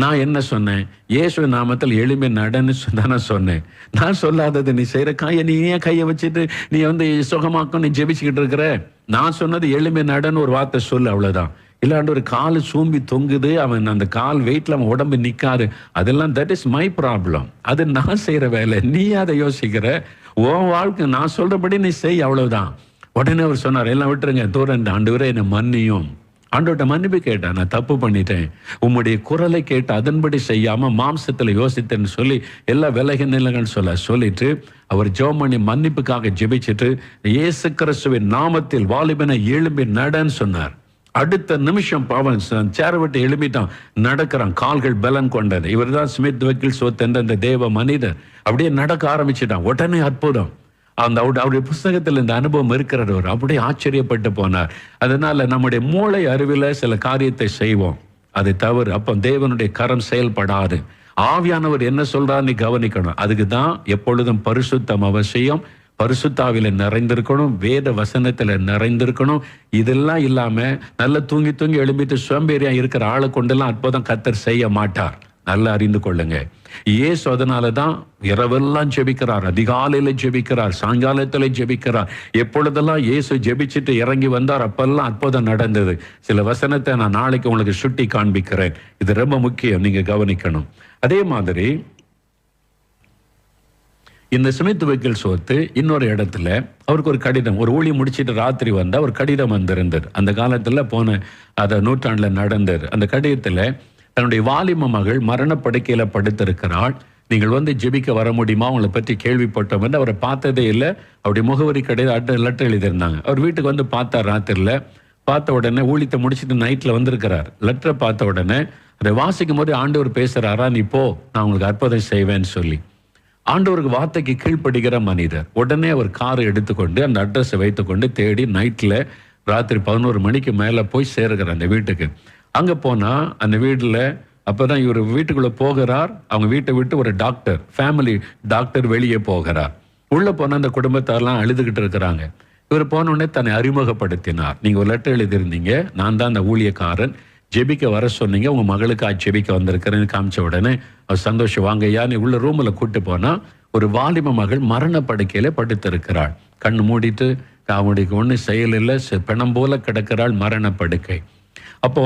நான் என்ன சொன்னேன்? இயேசு நாமத்தில் எழும்பி நடன்னு தானே சொன்னேன். நான் சொல்லாதது நீ செய்யற நீ ஏன் கையை வச்சுட்டு நீ சுகமாக்கும் நீ ஜெபிச்சுக்கிட்டு இருக்கிற? நான் சொன்னது எழும்பி நடன்னு ஒரு வார்த்தை சொல்லு, அவ்வளவுதான். இல்லாண்டு ஒரு கால் சூம்பி தொங்குது, அவன் அந்த கால் வெயிட்ல அவன் உடம்பு நிக்காது. அதெல்லாம் தட் இஸ் மை ப்ராப்ளம். அது நான் செய்யற வேலை, நீ அதை யோசிக்கிற. உன் வாழ்க்கை நான் சொல்றபடி நீ செய், அவ்வளவுதான். உடனே அவர் சொன்னார், எல்லாம் விட்டுருங்க, தூரம் ஆண்டவரே என்னை மன்னியும். ஆண்டவர்கிட்ட மன்னிப்பு கேட்டேன், நான் தப்பு பண்ணிட்டேன், உம்முடைய குரலை கேட்டு அதன்படி செய்யாம மாம்சத்துல யோசித்தேன்னு சொல்லி எல்லா விலகி நிலைகள் சொல்லிட்டு அவர் ஜெபம் பண்ணி மன்னிப்புக்காக ஜெபிச்சுட்டு இயேசு கிறிஸ்துவின் நாமத்தில் வாலிபனை எழும்பி நடன்னு சொன்னார். அடுத்த நிமிஷம் பாவன் சேரை விட்டு எழுப்பிட்டான், நடக்கிறான், கால்கள் பலன் கொண்டது. இவர் தான் ஸ்மித் விகில்ஸ்வொர்த் என்ற அந்த தேவ மனிதர். அப்படியே நடக்க ஆரம்பிச்சுட்டான். உடனே அற்புதம். அவருடைய புஸ்தகத்தில் இந்த அனுபவம் இருக்கிறவர் அப்படியே ஆச்சரியப்பட்டு போனார். அதனால நம்முடைய மூளை அறிவில சில காரியத்தை செய்வோம், அது தவறு. அப்போ தேவனுடைய கரம் செயல்படாது. ஆவியானவர் என்ன சொல்றாரு நீ கவனிக்கணும். அதுக்கு தான் எப்பொழுதும் பரிசுத்தம் அவசியம். பரிசுத்தாவில நிறைந்திருக்கணும், வேத வசனத்துல நிறைந்திருக்கணும். இதெல்லாம் இல்லாம நல்ல தூங்கி எழும்பிட்டு சோம்பேறியா இருக்கிற ஆளை கொண்டெல்லாம் அற்புதம் கர்த்தர் செய்ய மாட்டார். நல்லா அறிந்து கொள்ளுங்க. இயேசு அதனாலதான் இரவெல்லாம் ஜெபிக்கிறார், அதிகாலையில ஜெபிக்கிறார், சாயங்காலத்துல ஜெபிக்கிறார். எப்பொழுதெல்லாம் இயேசு ஜெபிச்சுட்டு இறங்கி வந்தார் அப்பெல்லாம் அற்புதம் நடந்தது. சில வசனத்தை நான் நாளைக்கு உங்களுக்கு சுட்டி காண்பிக்கிறேன். இது ரொம்ப முக்கியம், நீங்க கவனிக்கணும். அதே மாதிரி இந்த ஸ்மித் விகில்ஸ்வொர்த் இன்னொரு இடத்துல அவருக்கு ஒரு கடிதம், ஒரு ஊழியம் முடிச்சுட்டு ராத்திரி வந்தா ஒரு கடிதம் வந்திருந்தது. அந்த காலத்துல போன அந்த நூற்றாண்டுல நடந்தது. அந்த கடிதத்துல தன்னுடைய வாலிப மகள் மரணப்படுக்கையில படுத்திருக்கிறாள், நீங்கள் ஜெபிக்க வர முடியுமா, உங்களை பற்றி கேள்விப்பட்டோம் என்று. அவரை பார்த்ததே இல்லை. அவருடைய முகவரி கடிதம் லெட்டர் எழுதியிருந்தாங்க. அவர் வீட்டுக்கு பார்த்தார். ராத்திரில பார்த்த உடனே ஊழியத்தை முடிச்சுட்டு நைட்ல வந்திருக்கிறார். லெட்டரை பார்த்த உடனே அதை வாசிக்கும் போது ஆண்டவர் பேசுறாரா, நீ போ, நான் உங்களுக்கு அற்புதம் செய்வேன்னு சொல்லி. ஆண்டவருக்கு வார்த்தைக்கு கீழ்ப்படுகிற மனிதர். உடனே அவர் காரை எடுத்துக்கொண்டு அந்த அட்ரஸை வைத்துக்கொண்டு தேடி நைட்டில் ராத்திரி 11 மணிக்கு மேலே போய் சேருகிறார் அந்த வீட்டுக்கு. அங்கே போனால் அந்த வீட்டில் அப்போதான் இவர் வீட்டுக்குள்ளே போகிறார். அவங்க வீட்டை விட்டு ஒரு டாக்டர், ஃபேமிலி டாக்டர் வெளியே போகிறார். உள்ளே போனால் அந்த குடும்பத்தாரெலாம் அழுதுகிட்டு இருக்கிறாங்க. இவர் போனோடனே தன்னை அறிமுகப்படுத்தினார். நீங்கள் ஒரு லெட்டர் எழுதியிருந்தீங்க, நான் தான் அந்த ஊழியக்காரன், ஜெபிக்க வர சொன்னீங்க, உங்கள் மகளுக்கு ஜெபிக்க வந்திருக்கிறேன்னு காமிச்ச உடனே அவர் சந்தோஷம் வாங்கய்யா நீ உள்ள ரூமில் கூட்டு போனால் ஒரு வாலிப மகள் மரண படுக்கையில படுத்திருக்கிறாள். கண்ணு மூடிட்டு அவனுக்கு ஒன்றும் செயல் இல்லை, பிணம் போல கிடக்கிறாள், மரண படுக்கை. அப்போ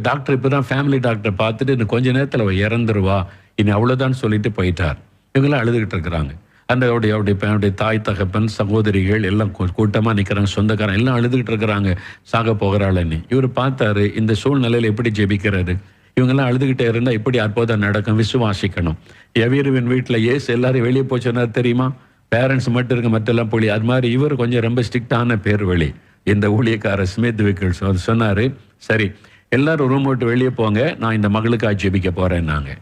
டாக்டர் இப்போ தான் ஃபேமிலி டாக்டர் பார்த்துட்டு இன்னும் கொஞ்ச நேரத்தில் அவள் இறந்துருவா, இனி அவ்வளோதான் சொல்லிட்டு போயிட்டார். இவங்களாம் அழுதுகிட்டு இருக்கிறாங்க. அவருடைய தாய் தகப்பன் சகோதரிகள் எல்லாம் கூட்டமாக நிற்கிறாங்க, சொந்தக்காரன் எல்லாம் அழுதுகிட்டு இருக்கிறாங்க, சாக போகிறாள்னு. இவர் பார்த்தாரு இந்த சூழ்நிலையில் எப்படி ஜெபிக்கிறாரு. இவங்கெல்லாம் அழுதுகிட்டே இருந்தால் எப்படி அற்புதம் நடக்கும், விசுவாசிக்கணும். எவீருவின் வீட்டில் ஏசு எல்லாரும் வெளியே போச்சுன்னார் தெரியுமா, பேரண்ட்ஸ் மட்டும் இருக்க மற்றெல்லாம் போலி. அது மாதிரி இவர் கொஞ்சம் ரொம்ப ஸ்ட்ரிக்டான பேர் வழி. இந்த ஊழியக்காரர் ஸ்மித் விக்கிள்ஸ் சொன்னார், சரி எல்லாரும் ரூம் விட்டு வெளியே போங்க, நான் இந்த மகளுக்காக ஜெபிக்க போகிறேன். நாங்கள்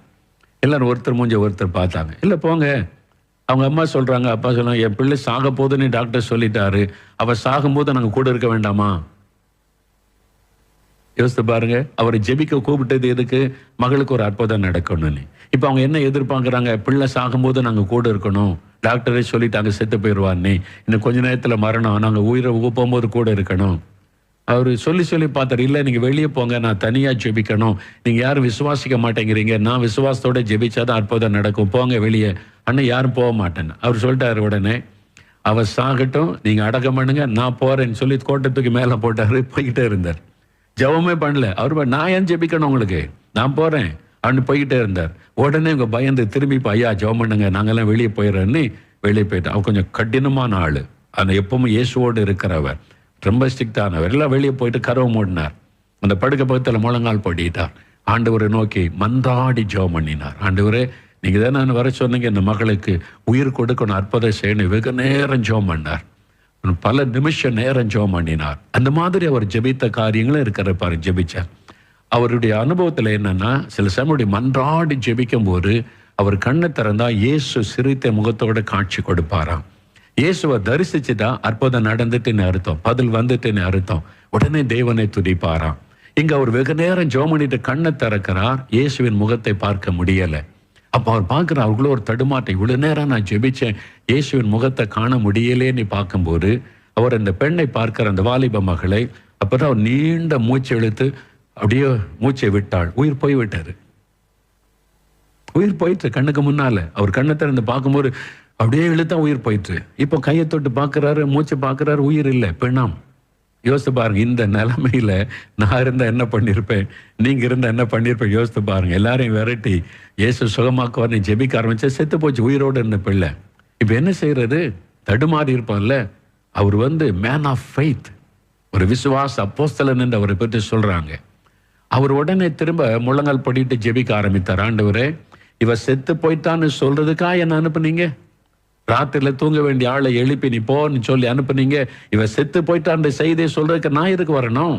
எல்லாரும் ஒருத்தர் மூஞ்ச ஒருத்தர் பார்த்தாங்க. இல்லை போங்க. அவங்க அம்மா சொல்கிறாங்க, அப்பா சொல்கிறாங்க, என் பிள்ளை சாக போதுன்னு டாக்டர் சொல்லிட்டாரு, அவள் சாகும்போது நாங்கள் கூட இருக்க வேண்டாமா? யோசித்து பாருங்க. அவரை ஜெபிக்க கூப்பிட்டது எதுக்கு? மகளுக்கு ஒரு அற்புதம் நடக்கணும்னு. இப்போ அவங்க என்ன எதிர்பார்க்குறாங்க? பிள்ளை சாகும்போது நாங்கள் கூட இருக்கணும், டாக்டரே சொல்லிட்டாங்க செத்து போயிடுவான்னு, இன்னும் கொஞ்ச நேரத்தில் மரணம், நாங்கள் உயிரை போகும்போது கூட இருக்கணும். அவர் சொல்லி பார்த்தாரு, இல்லை நீங்கள் வெளியே போங்க, நான் தனியாக ஜெபிக்கணும், நீங்கள் யாரும் விசுவாசிக்க மாட்டேங்கிறீங்க, நான் விசுவாசத்தோட ஜெபிச்சாதான் அற்புதம் நடக்கும், போங்க வெளியே. அண்ணன் யாரும் போக மாட்டேன்னு அவர் சொல்லிட்டாரு. உடனே அவர் சாகட்டும், நீங்கள் அடக்கம் பண்ணுங்க, நான் போகிறேன்னு சொல்லி கோட்டத்துக்கு மேலே போட்டார், போய்கிட்டே இருந்தார். ஜெபமே பண்ணல அவர். நான் ஏன் ஜெபிக்கணும் உங்களுக்கு, நான் போகிறேன் அப்படின்னு போய்கிட்டே இருந்தார். உடனே இவங்க பயந்து திரும்பி ஐயா ஜெபம் பண்ணுங்க, நாங்கெல்லாம் வெளியே போயிடறேன்னு வெளியே போயிட்டோம். அவர் கொஞ்சம் கடினமான ஆள், ஆனால் எப்பவும் இயேசுவோடு இருக்கிறவர், ரொம்ப ஸ்ட்ரிக்டானவர். எல்லாம் வெளியே போயிட்டு கதவை மூடினார். அந்த படுக்கை பக்கத்தில் முழங்கால் போட்டிட்டார். ஆண்டவரை நோக்கி மன்றாடி ஜெபம் பண்ணினார். ஆண்டவரே நீங்கள் தான் நான் வர சொன்னீங்க, இந்த மகளுக்கு உயிர் கொடுக்கணும், அற்புதம் செய்யணும். வெகு நேரம் ஜெபம் பண்ணார், பல நிமிஷம் நேரம் ஜெபம் பண்ணினார். அந்த மாதிரி அவர் ஜெபித்த காரியங்களும் இருக்கிற பாரு, ஜெபிச்சார். அவருடைய அனுபவத்தில் என்னன்னா, சில சமயம் மன்றாடி ஜெபிக்கும் போது அவர் கண்ணை திறந்தா இயேசு சிரித்த முகத்தோட காட்சி கொடுப்பாராம். இயேசுவை தரிசிச்சுட்டா அற்புதம் நடந்துட்டுன்னு அர்த்தம், பதில் வந்துட்டுன்னு அர்த்தம். உடனே தேவனை துதிப்பாராம். இங்க அவர் வெகு நேரம் ஜெபம் பண்ணிட்டு கண்ணை திறக்கிறார், இயேசுவின் முகத்தை பார்க்க முடியல. அப்போ அவர் பார்க்குறார், அவர்களோ ஒரு தடுமாட்டம், இவ்வளவு நேரம் நான் ஜெபிச்சேன், இயேசுவின் முகத்தை காண முடியலேன்னு பார்க்கும்போது அவர் அந்த பெண்ணை பார்க்கிற அந்த வாலிப மகளை, அப்பதான் அவர் நீண்ட மூச்சை இழுத்து அப்படியே மூச்சை விட்டாள். உயிர் போய் விட்டாரு, உயிர் போயிட்டு கண்ணுக்கு முன்னால. அவர் கண்ணை திறந்து பார்க்கும்போது அப்படியே இழுத்தா உயிர் போயிட்டு. இப்போ கையை தொட்டு பார்க்குறாரு, மூச்சை பார்க்குறாரு, உயிர் இல்லை, பெண்ணாம். யோசித்து பாருங்க, இந்த நிலைமையில நான் இருந்தா என்ன பண்ணியிருப்பேன், நீங்க இருந்தா என்ன பண்ணியிருப்பேன், யோசித்து பாருங்க. எல்லாரையும் விரட்டி இயேசு சுகமாக்குவார், நீ ஜெபிக்க ஆரம்பிச்சா செத்து போச்சு உயிரோடு இருந்த பிள்ளை. இப்போ என்ன செய்யறது? தடுமாறி இருப்பான்ல. அவர் மேன் ஆஃப் ஃபெய்த், ஒரு விசுவாச அப்போஸ்தலன் என்று அவரை பற்றி சொல்றாங்க. அவர் உடனே திரும்ப முழங்கால் படிட்டு ஜெபிக்க ஆரம்பித்தார். ஆண்டவரே, இவ செத்து போயிட்டான்னு சொல்றதுக்கா என்ன அனுப்புனீங்க? ராத்திரில தூங்க வேண்டிய ஆளை எழுப்பி நீ போன்னு சொல்லி அனுப்புனீங்க. இவ செத்து போயிட்டான்ற செய்தியை சொல்றதுக்கு நான் எதுக்கு வரணும்?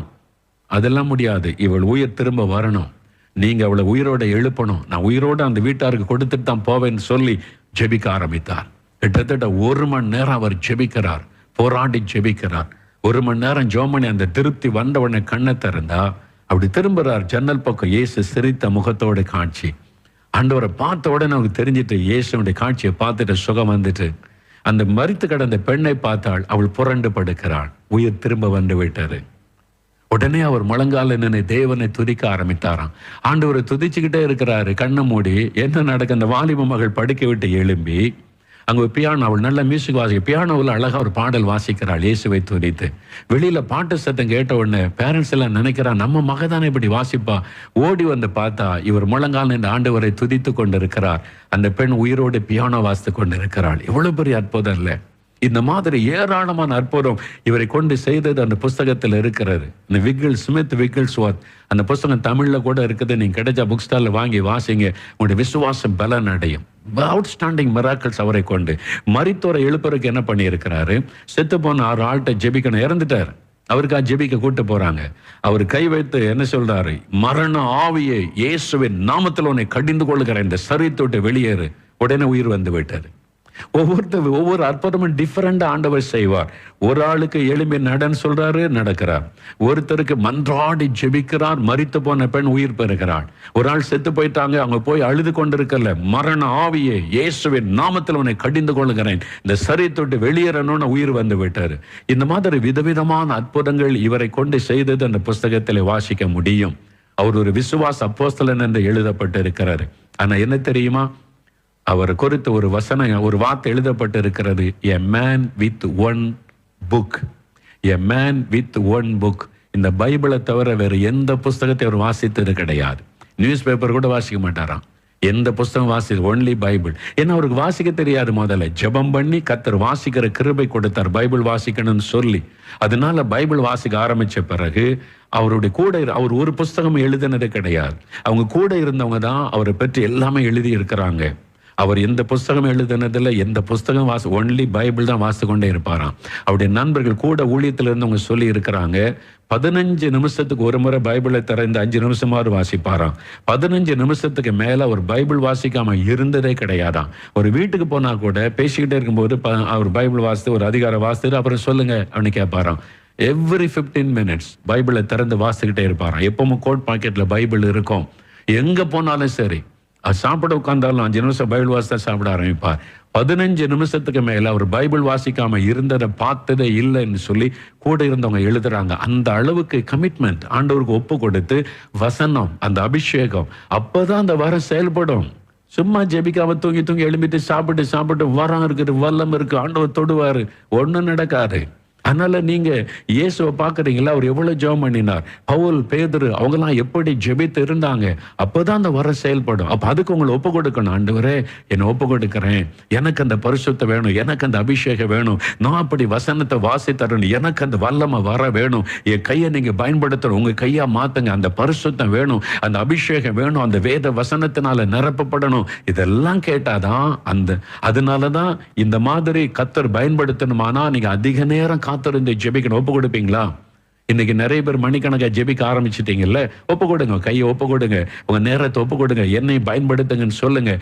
அதெல்லாம் முடியாது, இவள் உயிர் திரும்ப வரணும், நீங்க அவளை உயிரோட எழுப்பணும், நான் உயிரோட அந்த வீட்டாருக்கு கொடுத்துட்டு தான் போவேன்னு சொல்லி ஜெபிக்க ஆரம்பித்தார். கிட்டத்தட்ட 1 மணி நேரம் அவர் ஜெபிக்கிறார், போராடி ஜெபிக்கிறார். 1 மணி நேரம் ஜெபம் அந்த திருப்தி வந்த உடனே கண்ணை திறந்தா அப்படி திரும்புறார் ஜன்னல் பக்கம், இயேசு சிரித்த முகத்தோட காட்சி. ஆண்டவரை பார்த்த உடனே அவருக்கு தெரிஞ்சிட்டு, இயேசுடைய காட்சியை பார்த்துட்டு சுகம் வந்துட்டு. அந்த மரித்து கிடந்த பெண்ணை பார்த்தாள், அவள் புரண்டு படுக்கிறாள், உயிர் திரும்ப வந்து விட்டாரு. உடனே அவர் முழங்கால நின்று தேவனை துதிக்க ஆரம்பித்தாராம். ஆண்டவரை துதிச்சுக்கிட்டே இருக்கிறாரு, கண்ணை மூடி. என்ன நடக்க? அந்த வாலிப மகள் படுக்க விட்டு எழும்பி அங்கே பியானோ, அவள் நல்ல மியூசிக் வாசிக்க, பியானோவில் அழகா ஒரு பாடல் வாசிக்கிறாள் இயேசுவை துதித்து. வெளியில பாட்டு சத்தம் கேட்ட உடனே பேரண்ட்ஸ் எல்லாம் நினைக்கிறா, நம்ம மக தானே இப்படி வாசிப்பா. ஓடி வந்து பார்த்தா இவர் முழங்கால் நின்று ஆண்டவரை துதித்து கொண்டிருக்கிறார். அந்த பெண் உயிரோடு பியானோ வாசித்து கொண்டிருக்கிறாள். எவ்வளவு பெரிய அற்புதம் இல்லை? இந்த மாதிரி ஏராளமான அற்புதம் இவரை கொண்டு செய்தது அந்த புஸ்தகத்தில் இருக்கிறது. இந்த ஸ்மித் விக்கிள்ஸ்வொர்த், அந்த புஸ்தகம் தமிழ்ல கூட இருக்குது. நீங்க கிடைச்சா புக் ஸ்டால்ல வாங்கி வாசிங்க, உங்களுடைய விசுவாசம் பலன் அடையும். அவுட்ஸ்டாண்டிங் மிராக்கிள்ஸ் அவரை கொண்டு. மரித்தோரை எழுப்புறதுக்கு என்ன பண்ணி இருக்கிறாரு? செத்து போன 6 ஆள்கிட்ட ஜெபிக்கணும், இறந்துட்டார், அவருக்கா ஜெபிக்க கூட்டு போறாங்க. அவர் கை வைத்து என்ன சொல்றாரு? மரண ஆவியை இயேசுவின் நாமத்தில் உன்னை கடிந்து கொள்ளுகிற இந்த சரீரத்தை விட்டு வெளியேறு. உடனே உயிர் வந்து விட்டாரு. ஒவ்வொரு அற்புதமும் டிஃபரெண்டா ஆண்டவர் செய்வார். ஒரு ஆளுக்கு எளிமை நடன்னு சொல்றாரு, நடக்கிறார். ஒருத்தருக்கு மன்றாடி ஜெபிக்கிறார், மரித்து போன பெண் உயிர் பெறுகிறாள். ஒரு ஆள் செத்து போயிட்டாங்க, அவங்க போய் அழுது கொண்டிருக்கல, மரண ஆவியே இயேசுவின் நாமத்தில் உன்னை கடிந்து கொள்கிறேன், இந்த சரீரத்தை வெளியேறணும்னு உயிர் வந்து விட்டாரு. இந்த மாதிரி விதவிதமான அற்புதங்கள் இவரை கொண்டு செய்தது அந்த புஸ்தகத்தில் வாசிக்க முடியும். அவர் ஒரு விசுவாச அப்போஸ்தலன் என்று எழுதப்பட்டு இருக்கிறாரு. ஆனா என்ன தெரியுமா, அவர் குறித்து ஒரு வார்த்தை எழுதப்பட்டு இருக்கிறது, a man with one book. a man with one book. இந்த பைபிளை தவிர வேறு எந்த புஸ்தகத்தை அவர் வாசித்தது கிடையாது. நியூஸ் பேப்பர் கூட வாசிக்க மாட்டாராம். எந்த புஸ்தகம் ஒன்லி பைபிள். ஏன்னா அவருக்கு வாசிக்க தெரியாது. முதல்ல ஜெபம் பண்ணி கர்த்தர் வாசிக்கிற கிருபை கொடுத்தார், பைபிள் வாசிக்கணும்னு சொல்லி. அதனால பைபிள் வாசிக்க ஆரம்பிச்ச பிறகு அவருடைய கூட அவர் ஒரு புஸ்தகம் எழுதினது கிடையாது. அவங்க கூட இருந்தவங்க தான் அவரை பற்றி எல்லாமே எழுதி இருக்கிறாங்க. அவர் எந்த புஸ்தகம் எழுதினதில்லை, எந்த புஸ்தகம் ஒன்லி பைபிள் தான் வாசித்து கொண்டே இருப்பாராம். அவருடைய நண்பர்கள் கூட ஊழியத்தில் இருந்தவங்க சொல்லி இருக்கிறாங்க, 15 நிமிஷத்துக்கு ஒரு முறை பைபிளை திறந்து 5 நிமிஷமாவது வாசிப்பாராம். 15 நிமிஷத்துக்கு மேல அவர் பைபிள் வாசிக்காம இருந்ததே கிடையாதாம். ஒரு வீட்டுக்கு போனா கூட பேசிக்கிட்டே இருக்கும்போது அவர் பைபிள் வாசித்து ஒரு அதிகாரம் வாசித்து அப்புறம் சொல்லுங்க அப்படின்னு கேட்பாராம். எவ்ரி 15 minutes பைபிளை திறந்து வாசிக்கிட்டே இருப்பாராம். எப்பவும் கோட் பாக்கெட்ல பைபிள் இருக்கும். எங்க போனாலும் சரி, சாப்பிட உட்கார்ந்தாலும் 5 நிமிஷம் பைபிள் வாசித்தா சாப்பிட ஆரம்பிப்பார். 15 நிமிஷத்துக்கு மேல அவர் பைபிள் வாசிக்காம இருந்ததை பார்த்ததே இல்லைன்னு சொல்லி கூட இருந்தவங்க எழுதுறாங்க. அந்த அளவுக்கு கமிட்மெண்ட், ஆண்டவருக்கு ஒப்பு கொடுத்து வசனம், அந்த அபிஷேகம், அப்பதான் அந்த வரம் செயல்படும். சும்மா ஜெபிக்காம தூங்கி எழுப்பிட்டு சாப்பிட்டு வரம் இருக்குது, வல்லம் இருக்கு, ஆண்டவர் தொடுவாரு, ஒண்ணும் நடக்காது. அதனால நீங்க இயேசுவை பாக்குறீங்களா, அவர் எவ்வளவு ஜெபம் பண்ணினார், பவுல், பேதுரு அவங்கெல்லாம் எப்படி ஜெபித்து இருந்தாங்க. அப்பதான் அந்த வர செயல்படும். அப்ப அதுக்கு உங்களை ஒப்பு கொடுக்கணும். ஆண்டவரே என்னை ஒப்பு கொடுக்கிறேன், எனக்கு அந்த பரிசுத்தம் வேணும், எனக்கு அந்த அபிஷேகம் வேணும், நான் அப்படி வசனத்தை வாசித்தரணும், எனக்கு அந்த வல்லமை வர வேணும், என் கையை நீங்க பயன்படுத்தணும், உங்க கையா மாத்துங்க, அந்த பரிசுத்தம் வேணும், அந்த அபிஷேகம் வேணும், அந்த வேத வசனத்தினால நிரப்பப்படணும். இதெல்லாம் கேட்டாதான் அதனாலதான் இந்த மாதிரி கர்த்தர் பயன்படுத்தணுமானா நீங்க அதிக நேரம் காத்திருந்து ஜெபிக்கணும். ஒப்பு கொடுப்பீங்களா? இன்னைக்கு நிறைய பேர் மணிக்கணக்கா ஜெபிக்க ஆரம்பிச்சிட்டீங்கல்ல, ஒப்பு கொடுங்க, கையை ஒப்பு கொடுங்க, உங்க நேரத்தை ஒப்பு கொடுங்க, என்னை பயன்படுத்துங்கன்னு சொல்லுங்க.